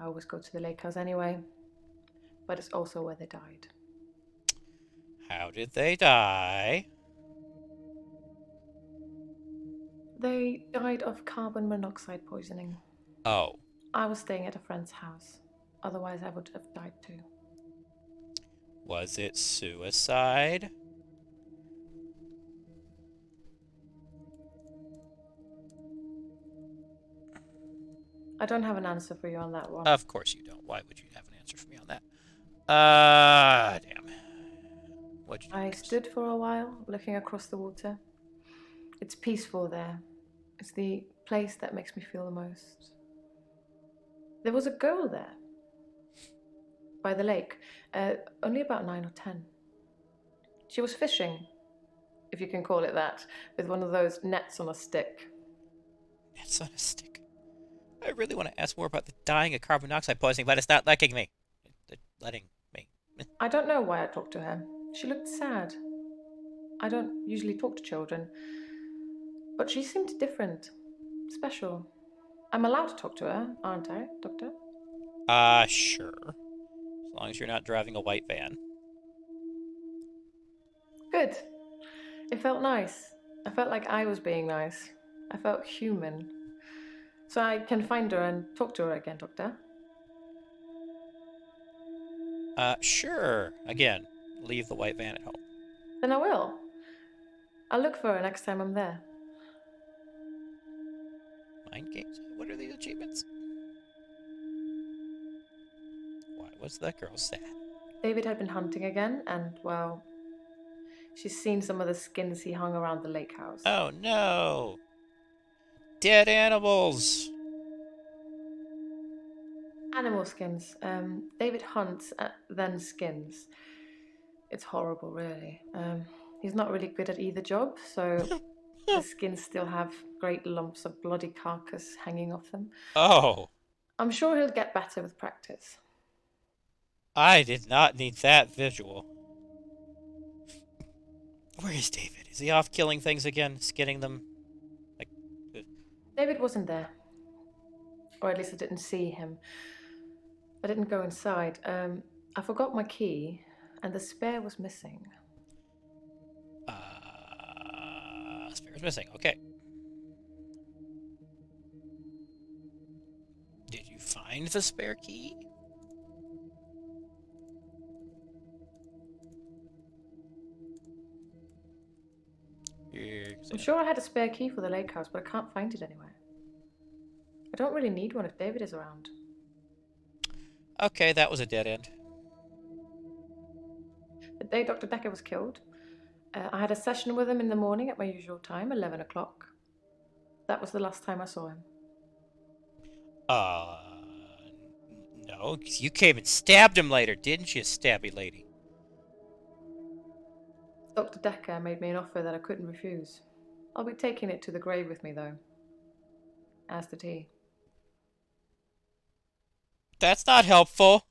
I always go to the lake house anyway. But it's also where they died. How did they die? They died of carbon monoxide poisoning. Oh. I was staying at a friend's house. Otherwise, I would have died too. Was it suicide? I don't have an answer for you on that one. Of course you don't. Why would you have an answer for me on that? Damn. What'd you do? I stood for a while, looking across the water. It's peaceful there. It's the place that makes me feel the most. There was a girl there, by the lake, only about 9 or 10. She was fishing, if you can call it that, with one of those nets on a stick. Nets on a stick? I really want to ask more about the dying of carbon monoxide poisoning, but it's not letting me. Letting me. I don't know why I talked to her. She looked sad. I don't usually talk to children, but she seemed different, special. I'm allowed to talk to her, aren't I, Doctor? Sure. As long as you're not driving a white van. Good. It felt nice. I felt like I was being nice. I felt human. So I can find her and talk to her again, Doctor. Sure. Again, leave the white van at home. Then I will. I'll look for her next time I'm there. Mind games? What are these achievements? Why was the girl sad? David had been hunting again, and, well, she's seen some of the skins he hung around the lake house. Oh no! Dead animals! Animal skins. David hunts, then skins. It's horrible, really. He's not really good at either job, so the skins still have great lumps of bloody carcass hanging off them. Oh! I'm sure he'll get better with practice. I did not need that visual. Where is David? Is he off killing things again? Skinning them? Like... David wasn't there. Or at least I didn't see him. I didn't go inside. I forgot my key, and the spare was missing. Spare is missing. Okay. Did you find the spare key? I'm sure I had a spare key for the lake house, but I can't find it anywhere. I don't really need one if David is around. Okay, that was a dead end. The day Dr. Dekker was killed, I had a session with him in the morning at my usual time, 11 o'clock. That was the last time I saw him. No, you came and stabbed him later, didn't you, stabby lady? Dr. Dekker made me an offer that I couldn't refuse. I'll be taking it to the grave with me, though. As did he. That's not helpful.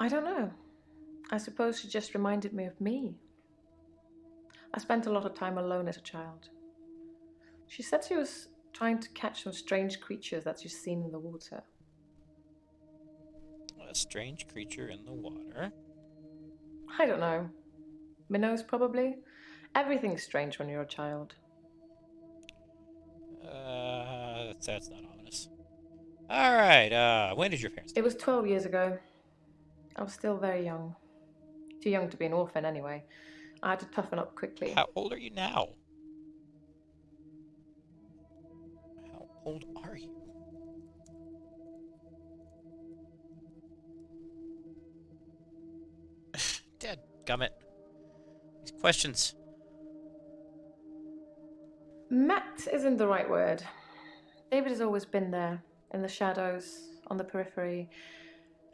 I don't know. I suppose she just reminded me of me. I spent a lot of time alone as a child. She said she was trying to catch some strange creatures that she's seen in the water. A strange creature in the water. I don't know. Minnows, probably. Everything's strange when you're a child. That's not ominous. Alright, when did your parents die? It was 12 years ago. I was still very young. Too young to be an orphan, anyway. I had to toughen up quickly. How old are you now? How old are you? Dead gummit. These questions. Met isn't the right word. David has always been there, in the shadows, on the periphery.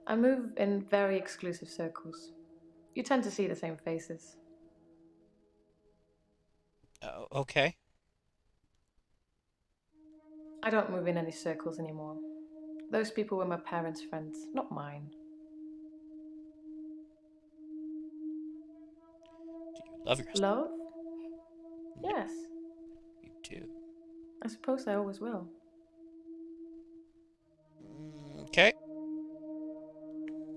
I move in very exclusive circles. You tend to see the same faces. Okay. I don't move in any circles anymore. Those people were my parents' friends, not mine. Do you love yourself? Love? Yes. You do. I suppose I always will. Okay.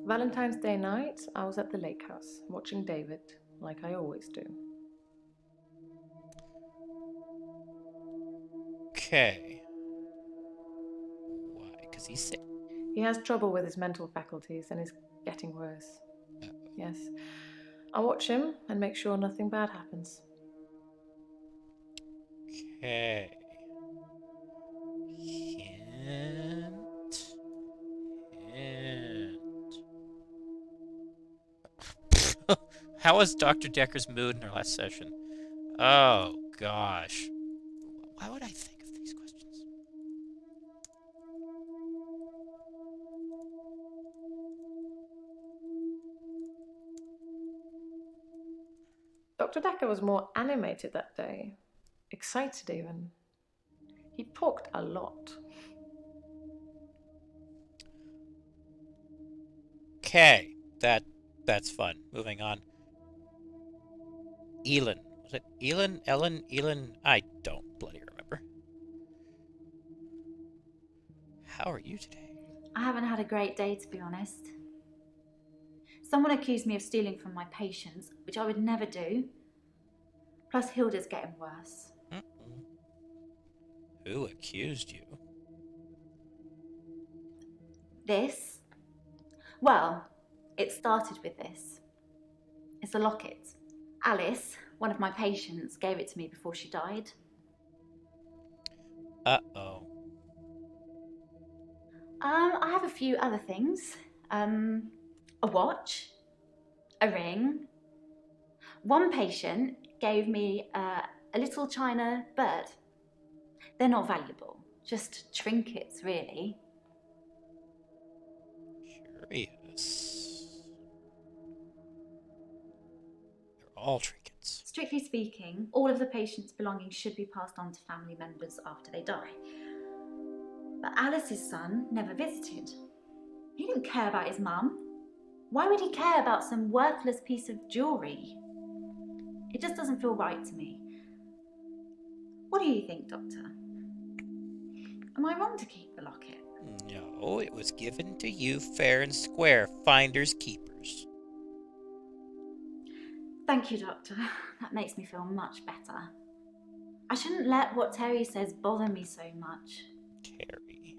Valentine's Day night, I was at the lake house, watching David, like I always do. Okay. Why? Because he's sick. He has trouble with his mental faculties and is getting worse. Yes. I watch him and make sure nothing bad happens. Okay. Hint. How was Dr. Dekker's mood in our last session? Oh, gosh. Why would I think of these questions? Dr. Dekker was more animated that day. Excited, even. He talked a lot. Okay. That's fun. Moving on. Elin. Was it Elin? Ellen? Elin? I don't bloody remember. How are you today? I haven't had a great day, to be honest. Someone accused me of stealing from my patients, which I would never do. Plus, Hilda's getting worse. Who accused you? This? Well, it started with this. It's a locket. Alice, one of my patients, gave it to me before she died. Uh-oh. I have a few other things. A watch, a ring. One patient gave me a little china bird. They're not valuable, just trinkets, really. Curious. They're all trinkets. Strictly speaking, all of the patient's belongings should be passed on to family members after they die. But Alice's son never visited. He didn't care about his mum. Why would he care about some worthless piece of jewellery? It just doesn't feel right to me. What do you think, Doctor? Am I wrong to keep the locket? No, it was given to you fair and square, finders keepers. Thank you, Doctor. That makes me feel much better. I shouldn't let what Terry says bother me so much. Terry.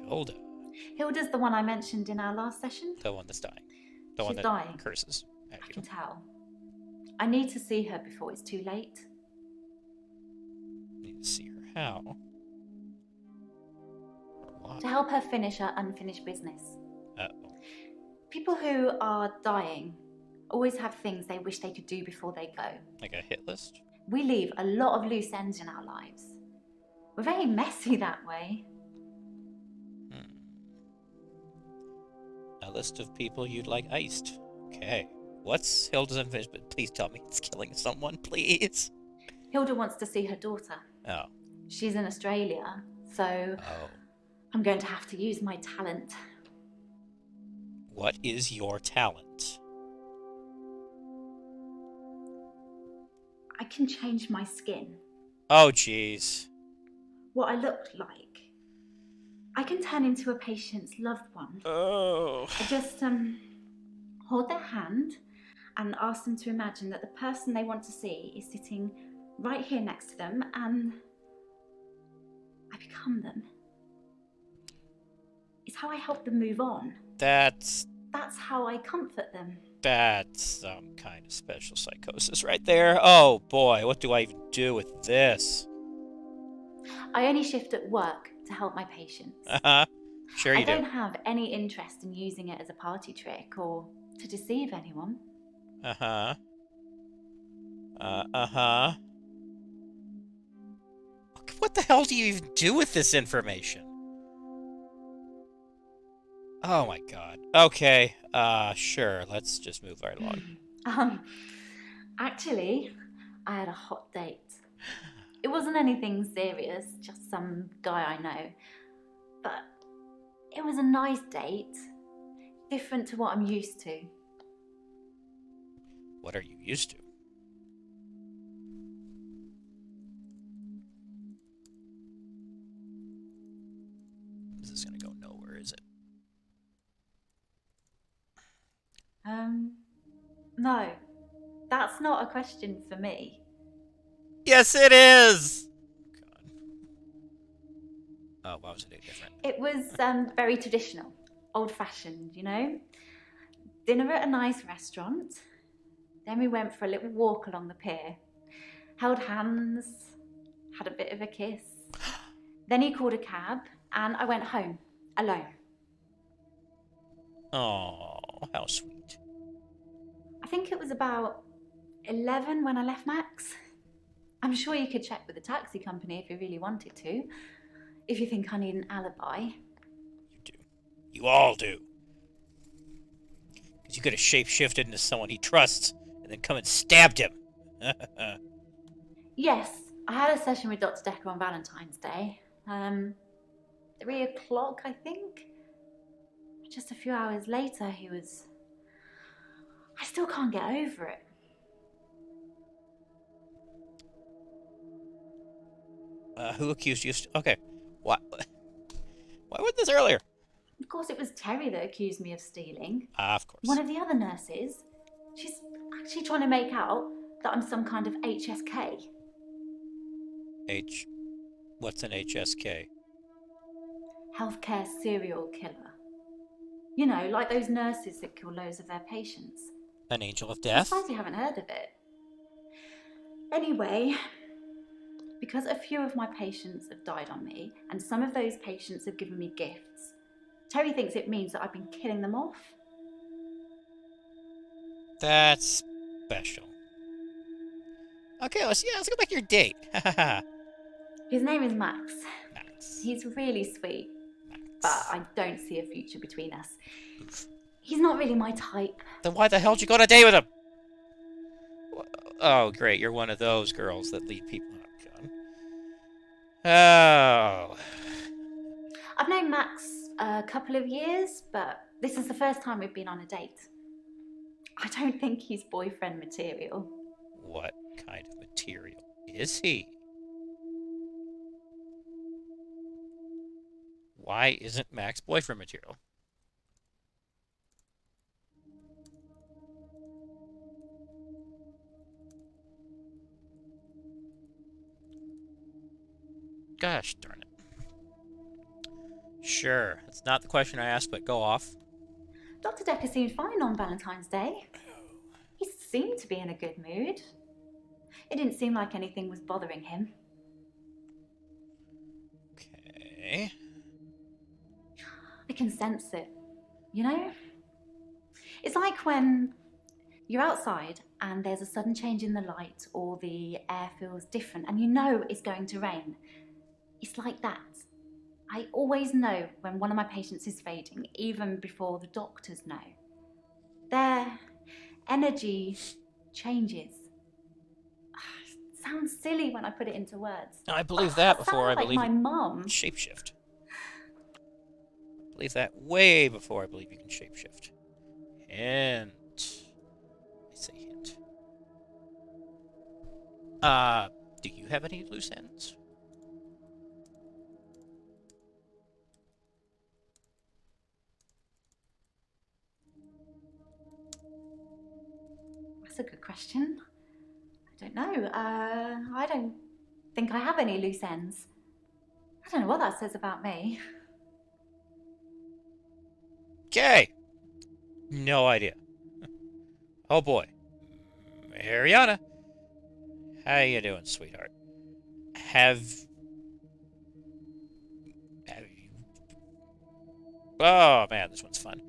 Hilda. Hilda's the one I mentioned in our last session. The one that's dying. The one She's that dying. curses at I you. can tell. I need to see her before it's too late. Need to see her how? Or why? To help her finish her unfinished business. Uh-oh. People who are dying always have things they wish they could do before they go. Like a hit list? We leave a lot of loose ends in our lives. We're very messy that way. A list of people you'd like iced. Okay. What's Hilda's unfinished? But please tell me it's killing someone, please. Hilda wants to see her daughter. Oh. She's in Australia, so I'm going to have to use my talent. What is your talent? I can change my skin. Oh, jeez. What I look like. I can turn into a patient's loved one. Oh. I just hold their hand and ask them to imagine that the person they want to see is sitting right here next to them, and I become them. It's how I help them move on. That's how I comfort them. That's some kind of special psychosis right there. Oh boy, what do I even do with this? I only shift at work to help my patients. Sure you do. I don't have any interest in using it as a party trick or to deceive anyone. What the hell do you even do with this information? Oh my god. Okay, sure, let's just move right along. Actually, I had a hot date. It wasn't anything serious, just some guy I know. But it was a nice date, different to what I'm used to. What are you used to? This is gonna go nowhere, is it? No. That's not a question for me. Yes, it is! God. Oh, why was it any different? It was very traditional, old-fashioned, you know? Dinner at a nice restaurant. Then we went for a little walk along the pier. Held hands, had a bit of a kiss. Then he called a cab, and I went home, alone. Oh, how sweet. I think it was about 11 when I left Max. I'm sure you could check with the taxi company if you really wanted to. If you think I need an alibi. You do. You all do. Because you could have shapeshifted into someone he trusts and then come and stabbed him. Yes, I had a session with Dr. Dekker on Valentine's Day. 3 o'clock, I think. Just a few hours later, he was... I still can't get over it. Who accused you of... Okay. Why wasn't this earlier? Of course, it was Terry that accused me of stealing. Of course. One of the other nurses. She's actually trying to make out that I'm some kind of HSK. H. What's an HSK? Healthcare serial killer. You know, like those nurses that kill loads of their patients. An angel of I'm death? surprised you haven't heard of it. Anyway, because a few of my patients have died on me, and some of those patients have given me gifts, Terry thinks it means that I've been killing them off. That's special. Okay, let's go back to your date. His name is Max. Max. He's really sweet, Max. but I don't see a future between us. He's not really my type. Then why the hell did you go on a date with him? Oh, great, you're one of those girls that lead people. Oh. I've known Max a couple of years, but this is the first time we've been on a date. I don't think he's boyfriend material. What kind of material is he? Why isn't Max boyfriend material? Gosh darn it. Sure, that's not the question I asked, but go off. Dr. Dekker seemed fine on Valentine's Day. He seemed to be in a good mood. It didn't seem like anything was bothering him. Okay. I can sense it, you know? It's like when you're outside and there's a sudden change in the light or the air feels different and you know it's going to rain. It's like that. I always know when one of my patients is fading, even before the doctors know. Their energy changes. It sounds silly when I put it into words. I believe that before I like believe my mum. Shapeshift. I believe that way before I believe you can shapeshift. Hint. I say hint. Do you have any loose ends? That's a good question. I don't know. I don't think I have any loose ends. I don't know what that says about me. Okay. No idea. Oh boy. Mariana. How you doing, sweetheart? Have you... Oh man, this one's fun.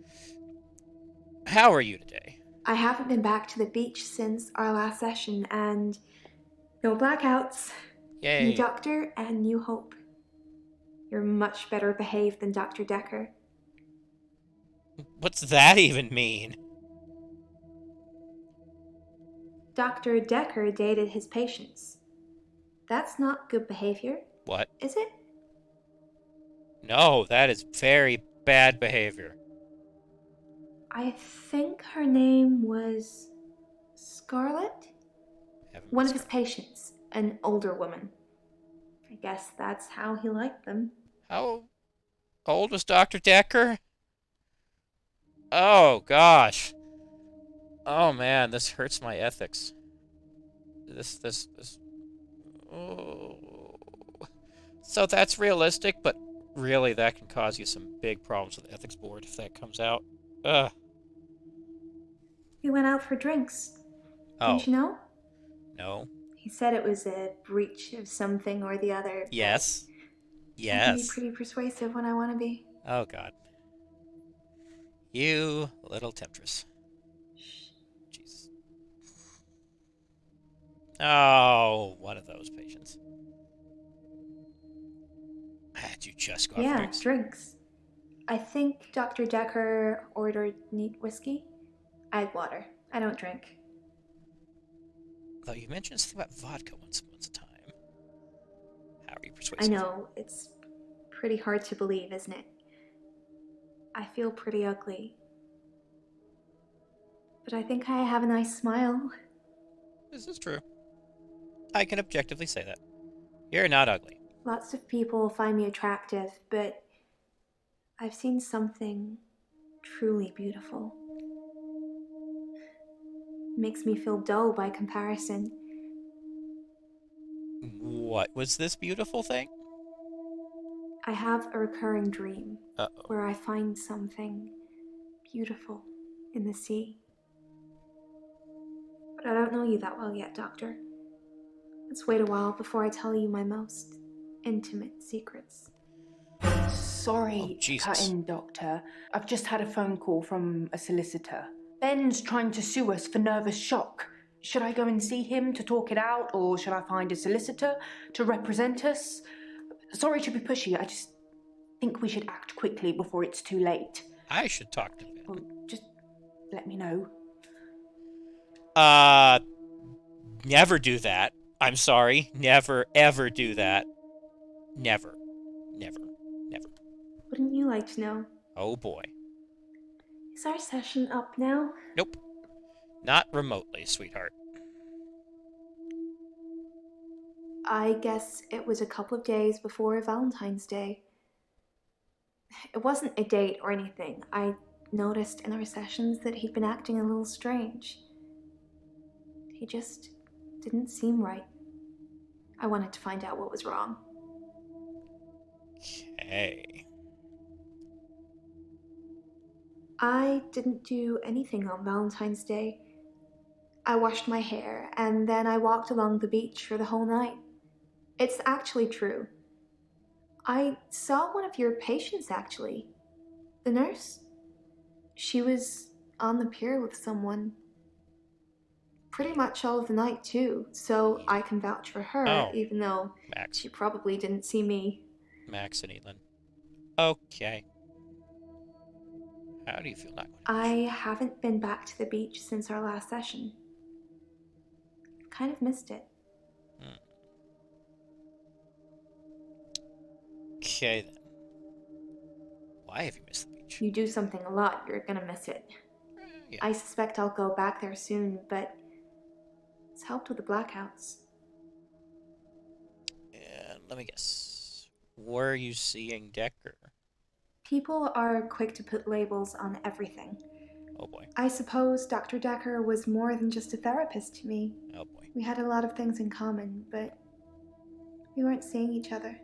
How are you today? I haven't been back to the beach since our last session, and no blackouts. Yay. New doctor and new hope. You're much better behaved than Dr. Dekker. What's that even mean? Dr. Dekker dated his patients. That's not good behavior. What? Is it? No, that is very bad behavior. I think her name was Scarlett? One of his patients, an older woman. I guess that's how he liked them. How old was Dr. Dekker? Oh, gosh. Oh, man, this hurts my ethics. This. Oh. So that's realistic, but really that can cause you some big problems with the ethics board if that comes out. Ugh. We went out for drinks. Oh. Didn't you know? No. He said it was a breach of something or the other. Yes. I can be Yes. pretty persuasive when I want to be. Oh, God. You little temptress. Jeez. Oh, one of those patients. Did you just go out for drinks? Drinks. I think Dr. Dekker ordered neat whiskey. I had water. I don't drink. Though you mentioned something about vodka once a time. How are you I persuasive? know, it's pretty hard to believe, isn't it? I feel pretty ugly. But I think I have a nice smile. This is true. I can objectively say that. You're not ugly. Lots of people find me attractive, but I've seen something truly beautiful. Makes me feel dull by comparison. What was this beautiful thing? I have a recurring dream Uh-oh. where I find something beautiful in the sea. But I don't know you that well yet, Doctor. Let's wait a while before I tell you my most intimate secrets. Sorry to cut Jesus. in, Doctor. I've just had a phone call from a solicitor. Ben's trying to sue us for nervous shock. Should I go and see him to talk it out, or should I find a solicitor to represent us? Sorry to be pushy, I just think we should act quickly before it's too late. I should talk to Ben. Well, just let me know. Never do that. I'm sorry. Never, ever do that. Never. Never. Never. Wouldn't you like to know? Oh boy. Is our session up now? Nope. Not remotely, sweetheart. I guess it was a couple of days before Valentine's Day. It wasn't a date or anything. I noticed in our sessions that he'd been acting a little strange. He just didn't seem right. I wanted to find out what was wrong. Okay. I didn't do anything on Valentine's Day. I washed my hair and then I walked along the beach for the whole night. It's actually true. I saw one of your patients, actually. The nurse. She was on the pier with someone. Pretty much all of the night, too, so I can vouch for her, even though Max. she probably didn't see me. Max and Elin. Okay. How do you feel not going to I haven't been back to the beach since our last session. Kind of missed it. Okay, then. Why have you missed the beach? You do something a lot, you're gonna miss it. Yeah. I suspect I'll go back there soon, but it's helped with the blackouts. Let me guess. Were you seeing Dekker? People are quick to put labels on everything. Oh boy. I suppose Dr. Dekker was more than just a therapist to me. Oh boy. We had a lot of things in common, but we weren't seeing each other.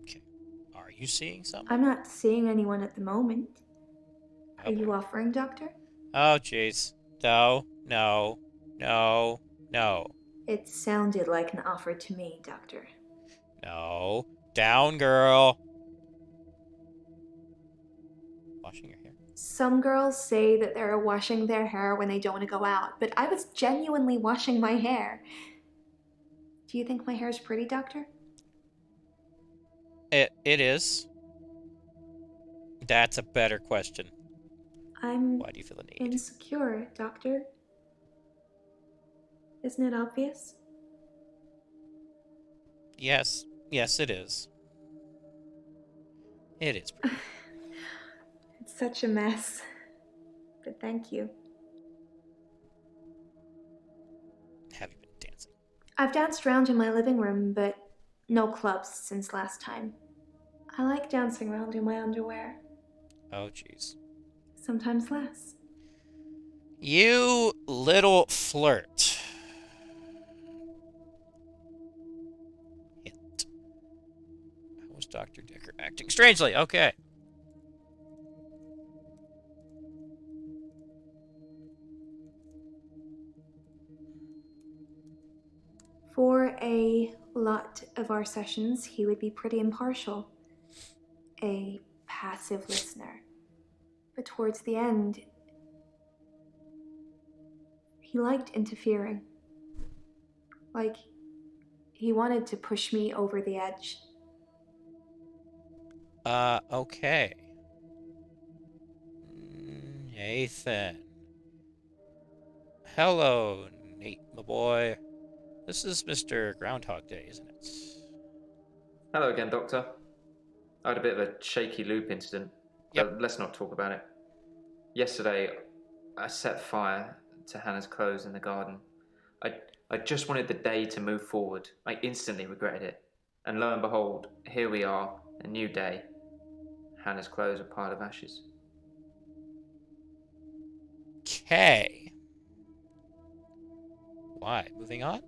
Okay. Are you seeing someone? I'm not seeing anyone at the moment. Oh, Are you boy. offering, Doctor? Oh, jeez. No, no, no, no, It sounded like an offer to me, Doctor. no. Down, girl. Washing your hair. Some girls say that they're washing their hair when they don't want to go out, but I was genuinely washing my hair. Do you think my hair is pretty, Doctor? It is. That's a better question. I'm Why do you feel the need? insecure, Doctor. Isn't it obvious? Yes. Yes, it is. It is pretty. It's such a mess. But thank you. Have you been dancing? I've danced around in my living room, but no clubs since last time. I like dancing around in my underwear. Oh, jeez. Sometimes less. You little flirt. Hint. How was Dr. Dekker acting? Strangely, okay. For a lot of our sessions, he would be pretty impartial. A passive listener. But towards the end, he liked interfering. Like, he wanted to push me over the edge. Okay. Nathan. Hello, Nate, my boy. This is Mr. Groundhog Day, isn't it? Hello again, Doctor. I had a bit of a shaky loop incident, but let's not talk about it. Yesterday, I set fire to Hannah's clothes in the garden. I just wanted the day to move forward. I instantly regretted it. And lo and behold, here we are, a new day. Hannah's clothes are a pile of ashes. Okay. Why? Moving on?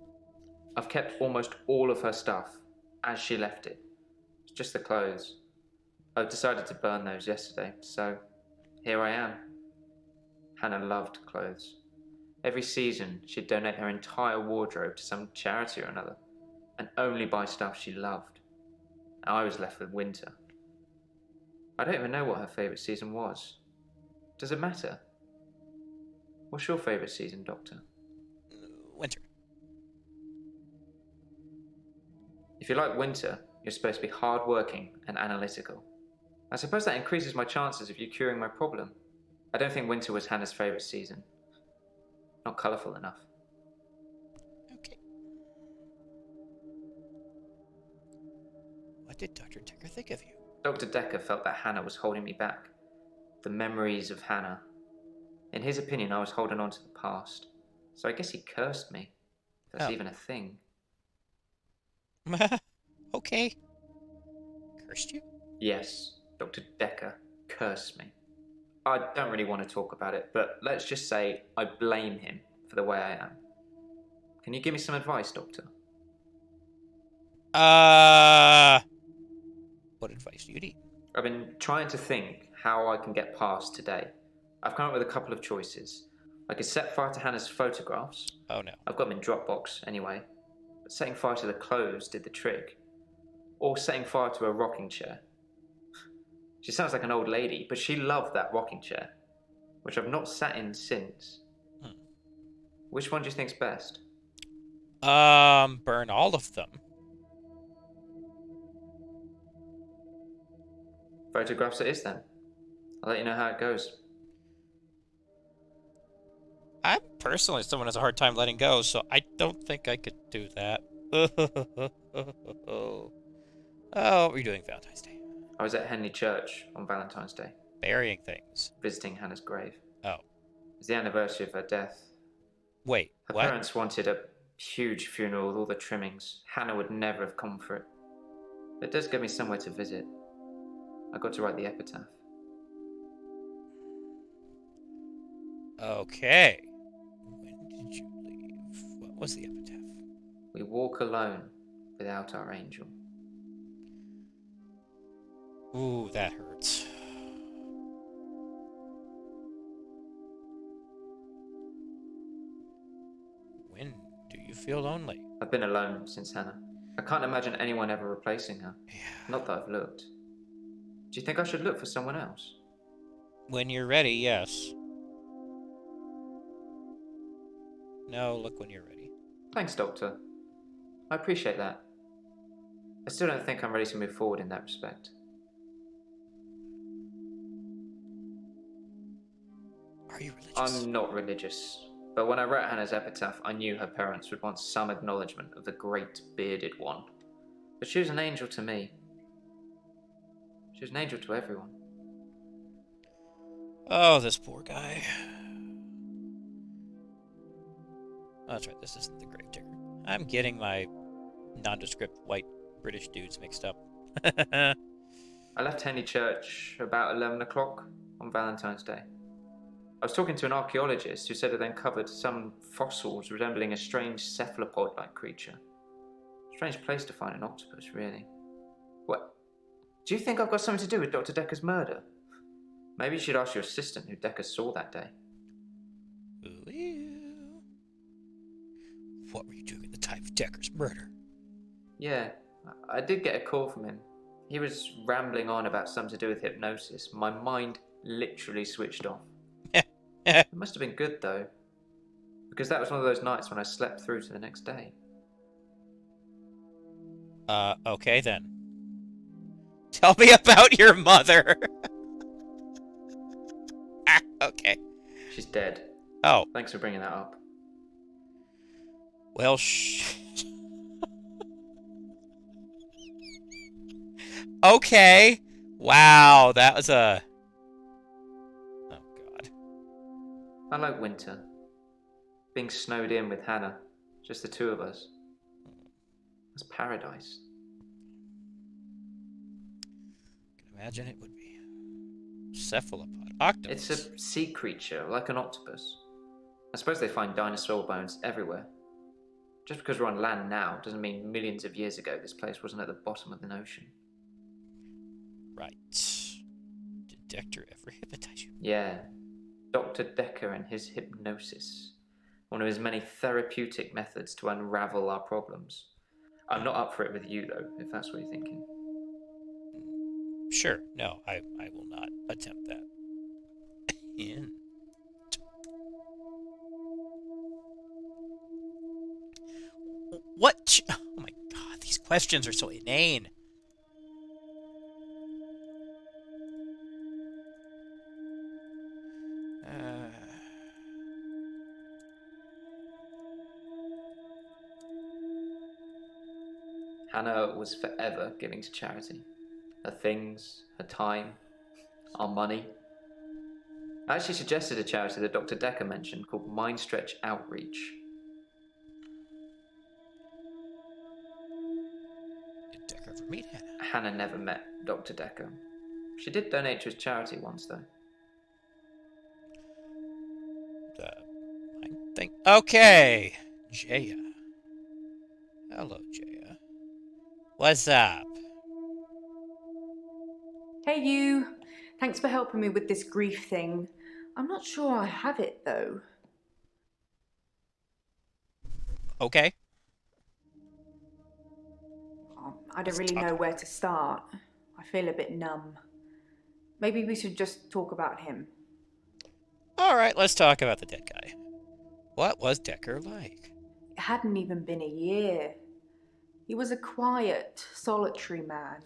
I've kept almost all of her stuff as she left it. It's just the clothes. I've decided to burn those yesterday, so here I am. Hannah loved clothes. Every season, she'd donate her entire wardrobe to some charity or another, and only buy stuff she loved. I was left with winter. I don't even know what her favourite season was. Does it matter? What's your favourite season, Doctor? Winter. If you like winter, you're supposed to be hard-working and analytical. I suppose that increases my chances of you curing my problem. I don't think winter was Hannah's favourite season. Not colourful enough. Okay. What did Dr. Dekker think of you? Dr. Dekker felt that Hannah was holding me back. The memories of Hannah. In his opinion, I was holding on to the past. So I guess he cursed me. If that's even a thing. Okay. Cursed you? Yes, Dr. Dekker cursed me. I don't really want to talk about it, but let's just say I blame him for the way I am. Can you give me some advice, Doctor? What advice do you need? I've been trying to think how I can get past today. I've come up with a couple of choices. I could set fire to Hannah's photographs. Oh no. I've got them in Dropbox anyway. But setting fire to the clothes did the trick. Or setting fire to a rocking chair. She sounds like an old lady, but she loved that rocking chair, which I've not sat in since. Which one do you think's best? Burn all of them. Photographs it is then. I'll let you know how it goes. I'm personally someone who has a hard time letting go, so I don't think I could do that. Oh, what were you doing Valentine's Day? I was at Henley Church on Valentine's Day. Burying things. Visiting Hannah's grave. Oh. It's the anniversary of her death. Wait, Her what? parents wanted a huge funeral with all the trimmings. Hannah would never have come for it. It does give me somewhere to visit. I got to write the epitaph. Okay. When did you leave? What was the epitaph? We walk alone without our angel. Ooh, that hurts. When do you feel lonely? I've been alone since Hannah. I can't imagine anyone ever replacing her. Yeah. Not that I've looked. Do you think I should look for someone else? When you're ready, yes. No, look when you're ready. Thanks, Doctor. I appreciate that. I still don't think I'm ready to move forward in that respect. Are you religious? I'm not religious, but when I wrote Hannah's epitaph, I knew her parents would want some acknowledgement of the great bearded one. But she was an angel to me. She was an angel to everyone. Oh, this poor guy. Oh, that's right, this isn't the grave digger. I'm getting my nondescript white British dudes mixed up. I left Henley Church about 11 o'clock on Valentine's Day. I was talking to an archaeologist who said it uncovered some fossils resembling a strange cephalopod-like creature. Strange place to find an octopus, really. What? Do you think I've got something to do with Dr. Dekker's murder? Maybe you should ask your assistant who Dekker saw that day. What were you doing at the time of Dekker's murder? Yeah, I did get a call from him. He was rambling on about something to do with hypnosis. My mind literally switched off. It must have been good, though, because that was one of those nights when I slept through to the next day. Okay then. Tell me about your mother. Okay. She's dead. Oh. Thanks for bringing that up. Well, okay. Wow, that was a... Oh, God. I like winter. Being snowed in with Hannah. Just the two of us. It's paradise. I can imagine it would be. Cephalopod. Octopus. It's a sea creature, like an octopus. I suppose they find dinosaur bones everywhere. Just because we're on land now doesn't mean millions of years ago this place wasn't at the bottom of the ocean. Right. Did Dekker ever hypnotize you? Yeah. Dr. Dekker and his hypnosis. One of his many therapeutic methods to unravel our problems. I'm not up for it with you, though, if that's what you're thinking. Sure. No, I will not attempt that. What? Oh my god, these questions are so inane. Hannah was forever giving to charity. Her things, her time, our money. I actually suggested a charity that Dr. Dekker mentioned called Mind Stretch Outreach. Did Dekker ever meet Hannah? Hannah never met Dr. Dekker. She did donate to his charity once, though. I think. Okay. Jaya. Hello, Jaya. What's up? Hey, you. Thanks for helping me with this grief thing. I'm not sure I have it, though. Okay. I don't really know where to start. I feel a bit numb. Maybe we should just talk about him. All right, let's talk about the dead guy. What was Dekker like? It hadn't even been a year. He was a quiet, solitary man.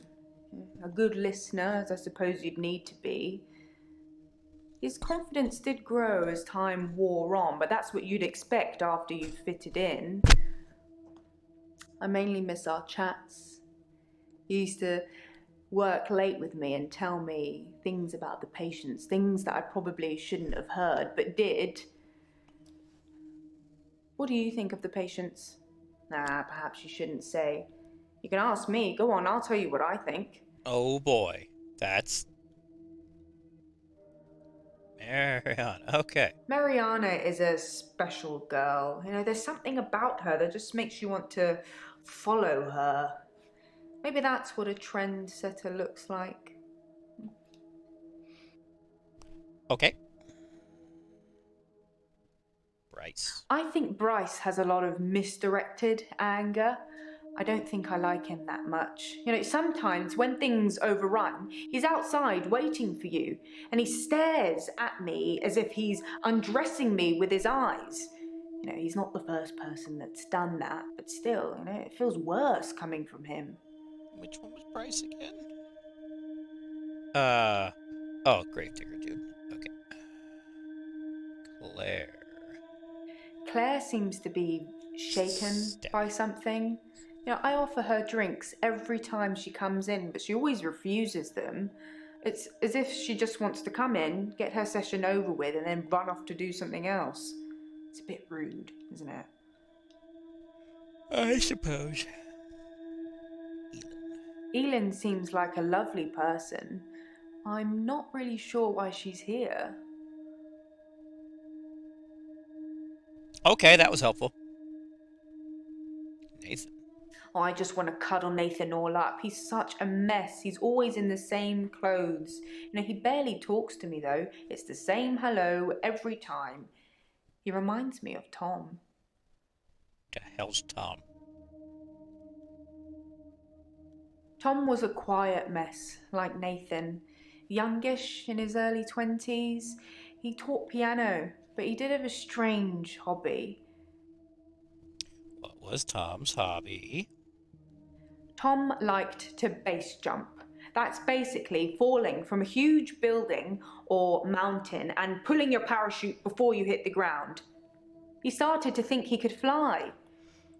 A good listener, as I suppose you'd need to be. His confidence did grow as time wore on, but that's what you'd expect after you'd fitted in. I mainly miss our chats. He used to work late with me and tell me things about the patients, things that I probably shouldn't have heard, but did. What do you think of the patients? Nah, perhaps you shouldn't say. You can ask me. Go on, I'll tell you what I think. Oh boy, that's Mariana. Okay. Mariana is a special girl. You know, there's something about her that just makes you want to follow her. Maybe that's what a trendsetter looks like. Okay. Bryce. I think Bryce has a lot of misdirected anger. I don't think I like him that much. You know, sometimes when things overrun, he's outside waiting for you, and he stares at me as if he's undressing me with his eyes. You know, he's not the first person that's done that, but still, you know, it feels worse coming from him. Which one was Bryce again? Oh, Gravedigger dude. Okay. Claire seems to be shaken by something. You know, I offer her drinks every time she comes in, but she always refuses them. It's as if she just wants to come in, get her session over with, and then run off to do something else. It's a bit rude, isn't it? I suppose. Elin seems like a lovely person. I'm not really sure why she's here. Okay, that was helpful. Nathan. Oh, I just want to cuddle Nathan all up. He's such a mess. He's always in the same clothes. You know, he barely talks to me, though. It's the same hello every time. He reminds me of Tom. The hell's Tom? Tom was a quiet mess, like Nathan. Youngish, in his early 20s. He taught piano, but he did have a strange hobby. What was Tom's hobby? Tom liked to base jump. That's basically falling from a huge building or mountain and pulling your parachute before you hit the ground. He started to think he could fly.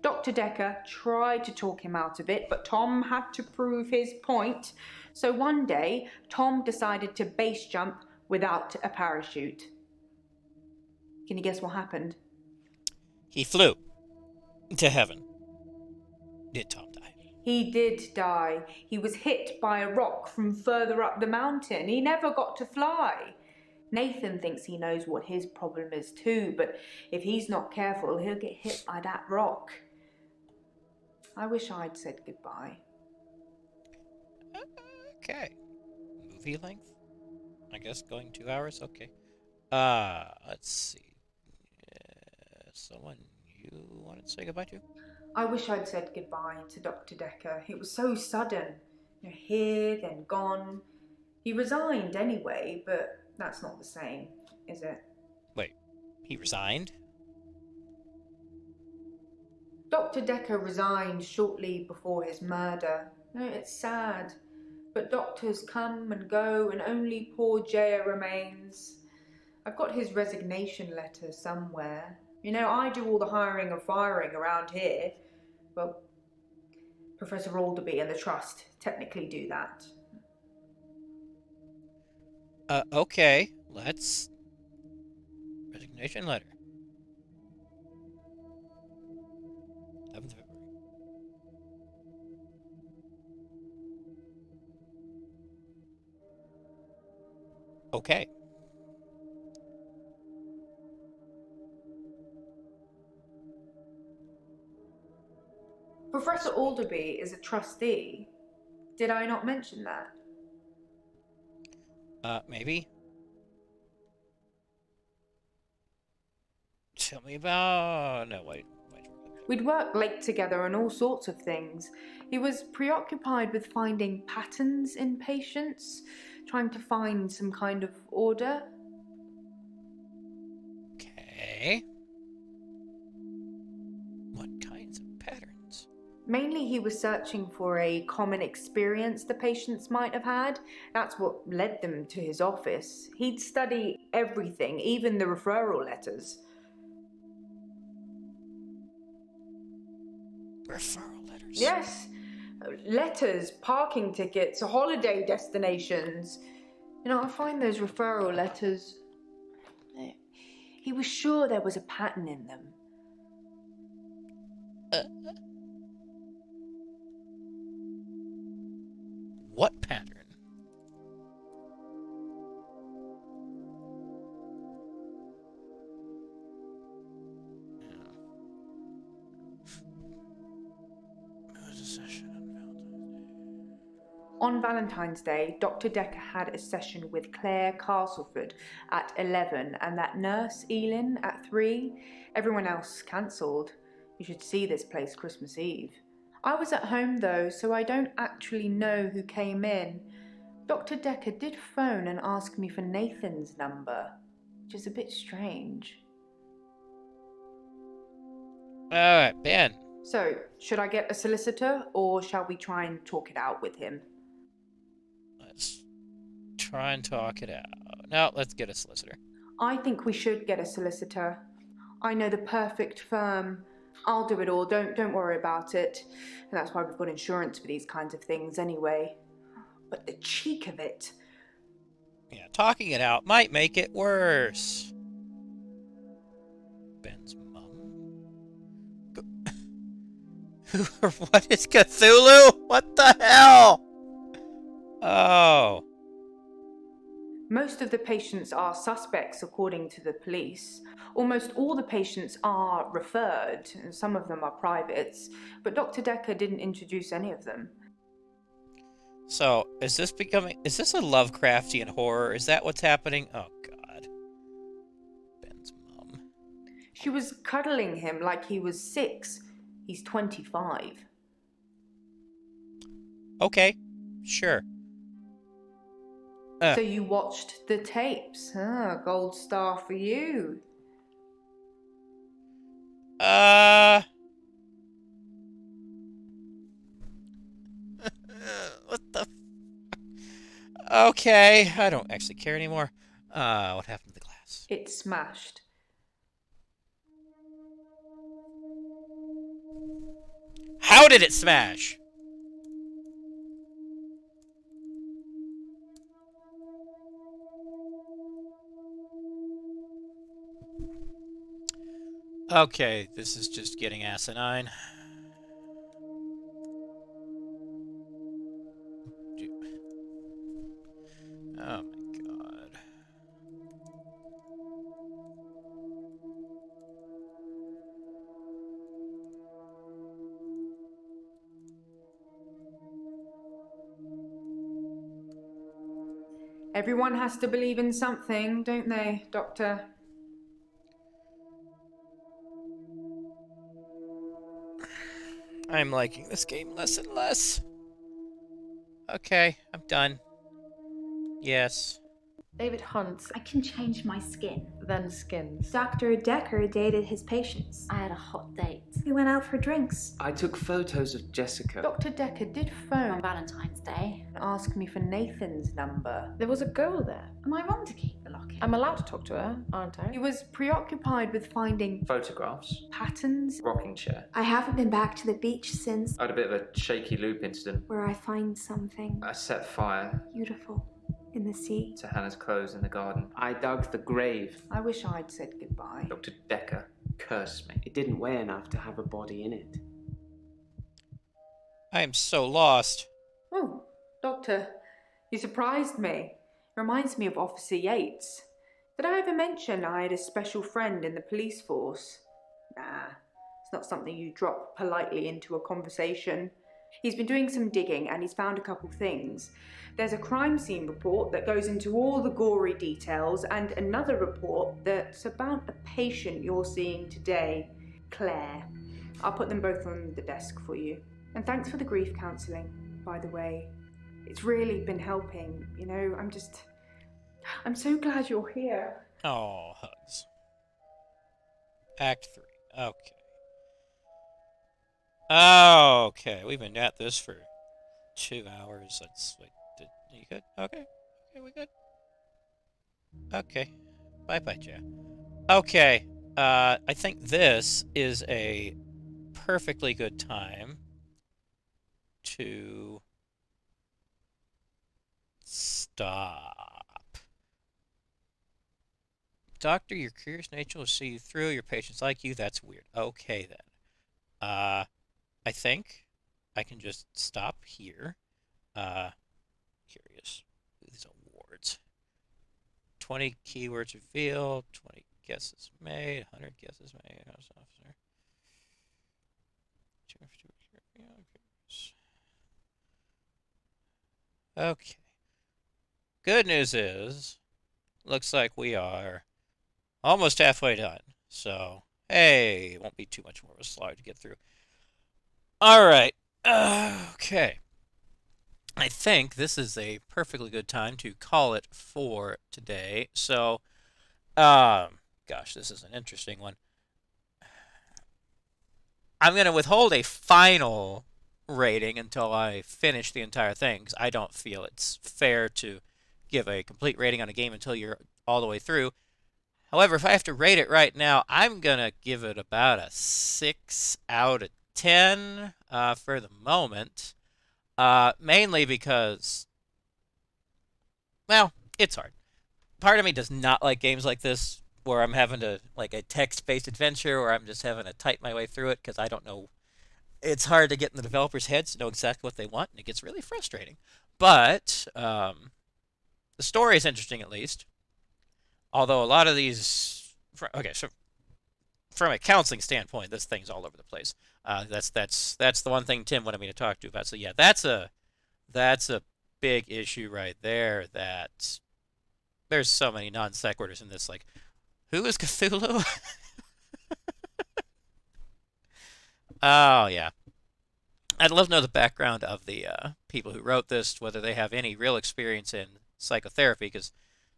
Dr. Dekker tried to talk him out of it, but Tom had to prove his point. So one day, Tom decided to base jump without a parachute. Can you guess what happened? He flew to heaven. Did Tom die? He did die. He was hit by a rock from further up the mountain. He never got to fly. Nathan thinks he knows what his problem is too, but if he's not careful, he'll get hit by that rock. I wish I'd said goodbye. Okay. Movie length? I guess going 2 hours? Okay. Let's see. Someone you wanted to say goodbye to? I wish I'd said goodbye to Dr. Dekker. It was so sudden. Here, then gone. He resigned anyway, but that's not the same, is it? Wait, he resigned? Dr. Dekker resigned shortly before his murder. It's sad, but doctors come and go, and only poor Jaya remains. I've got his resignation letter somewhere. I do all the hiring and firing around here. Well, Professor Alderby and the Trust technically do that. Okay. Let's... Resignation letter. 11th February. Okay. Professor Alderby is a trustee. Did I not mention that? Maybe. Tell me about... No, wait. We'd worked late together on all sorts of things. He was preoccupied with finding patterns in patients, trying to find some kind of order. Okay. What kinds of patterns? Mainly he was searching for a common experience the patients might have had. That's what led them to his office. He'd study everything, even the referral letters. Referral letters? Yes. Letters, parking tickets, holiday destinations. I find those referral letters... He was sure there was a pattern in them. What pattern? On Valentine's Day, Dr. Dekker had a session with Claire Castleford at 11 and that nurse, Elin, at 3. Everyone else cancelled. You should see this place Christmas Eve. I was at home though, so I don't actually know who came in. Dr. Dekker did phone and ask me for Nathan's number, which is a bit strange. Alright, Ben. So, should I get a solicitor or shall we try and talk it out with him? Let's try and talk it out. No, let's get a solicitor. I think we should get a solicitor. I know the perfect firm. I'll do it all, don't worry about it. And that's why we've got insurance for these kinds of things anyway. But the cheek of it. Yeah, talking it out might make it worse. Ben's mum? What is Cthulhu? What the hell? Oh. Most of the patients are suspects, according to the police. Almost all the patients are referred, and some of them are privates, but Dr. Dekker didn't introduce any of them. So, is this a Lovecraftian horror? Is that what's happening? Oh, God. Ben's mum. She was cuddling him like he was 6. He's 25. Okay, sure. So you watched the tapes. Gold star for you. What the... Okay, I don't actually care anymore. What happened to the glass? It smashed. How did it smash? Okay, this is just getting asinine. Oh my God. Everyone has to believe in something, don't they, Doctor? I'm liking this game less and less. Okay, I'm done. Yes. David Hunt, I can change my skin. then Skins. Dr. Dekker dated his patients. I had a hot date. We went out for drinks. I took photos of Jessica. Dr. Dekker did On phone Valentine's Day. and ask me for Nathan's number. There was a girl there. Am I wrong to keep the locket? I'm allowed to talk to her, aren't I? He was preoccupied with finding Photographs, patterns. rocking chair. I haven't been back to the beach since, I had a bit of a shaky loop incident. where I find something I set fire beautiful in the sea. to Hannah's clothes in the garden. I dug the grave. I wish I'd said goodbye. Dr. Dekker cursed me. It didn't weigh enough to have a body in it. I am so lost. Oh, Doctor, you surprised me. Reminds me of Officer Yates. Did I ever mention I had a special friend in the police force? Nah, it's not something you drop politely into a conversation. He's been doing some digging and he's found a couple things. There's a crime scene report that goes into all the gory details and another report that's about a patient you're seeing today, Claire. I'll put them both on the desk for you. And thanks for the grief counselling, by the way. It's really been helping, you know, I'm so glad you're here. Oh, hugs. Act 3. Okay. Okay, we've been at this for 2 hours. Let's wait. You good? Okay. Okay, we good. Okay. Bye-bye, Jeff. Okay. I think this is a perfectly good time to stop. Doctor, your curious nature will see you through. Your patients like you. That's weird. Okay, then. I think I can just stop here. Curious. These awards. 20 keywords revealed. 20 guesses made. 100 guesses made. House officer. Okay. Good news is, looks like we are almost halfway done. So, hey, it won't be too much more of a slog to get through. All right. Okay. I think this is a perfectly good time to call it for today. So, gosh, this is an interesting one. I'm going to withhold a final rating until I finish the entire thing, because I don't feel it's fair to give a complete rating on a game until you're all the way through. However, if I have to rate it right now, I'm going to give it about a 6 out of 10 for the moment. Mainly because, well, it's hard. Part of me does not like games like this where I'm having to, like a text-based adventure where I'm just having to type my way through it because I don't know. It's hard to get in the developers' heads to know exactly what they want, and it gets really frustrating. But the story is interesting, at least. Although a lot of these, okay, so from a counseling standpoint, this thing's all over the place. That's the one thing Tim wanted me to talk to you about. So yeah, that's a big issue right there. That there's so many non sequiturs in this. Like, who is Cthulhu? Oh yeah, I'd love to know the background of the people who wrote this, whether they have any real experience in psychotherapy, because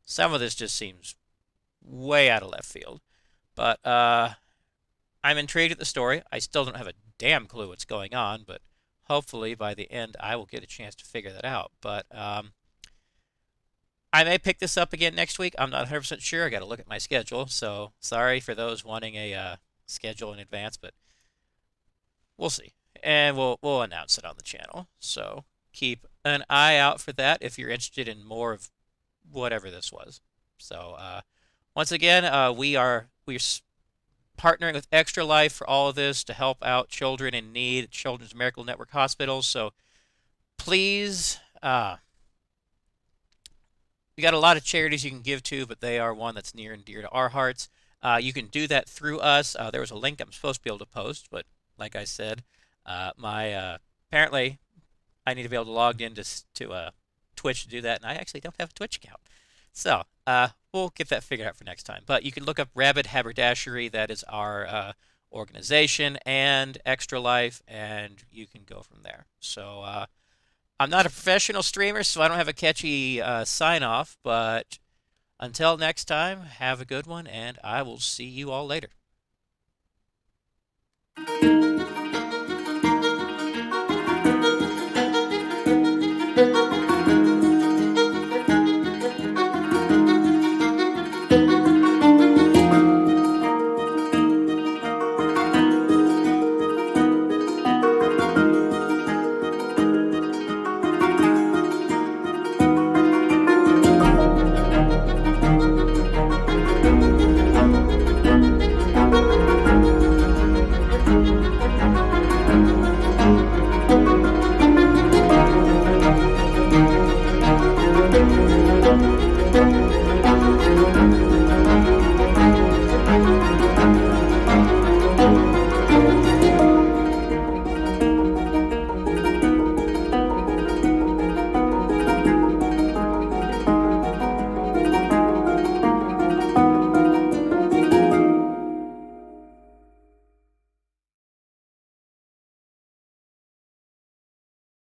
some of this just seems way out of left field. But I'm intrigued at the story. I still don't have a damn clue what's going on, but hopefully by the end I will get a chance to figure that out. But I may pick this up again next week. I'm not 100% sure. I got to look at my schedule. So sorry for those wanting a schedule in advance, but we'll see. And we'll announce it on the channel. So keep an eye out for that if you're interested in more of whatever this was. So once again, we're partnering with Extra Life for all of this to help out children in need at Children's Miracle Network hospitals. So please, we got a lot of charities you can give to, but they are one that's near and dear to our hearts. You can do that through us. There was a link I'm supposed to be able to post, but like I said, apparently I need to be able to log into Twitch to do that, and I actually don't have a Twitch account. So we'll get that figured out for next time. But you can look up Rabid Haberdashery. That is our organization, and Extra Life, and you can go from there. So I'm not a professional streamer, so I don't have a catchy sign off. But until next time, have a good one, and I will see you all later.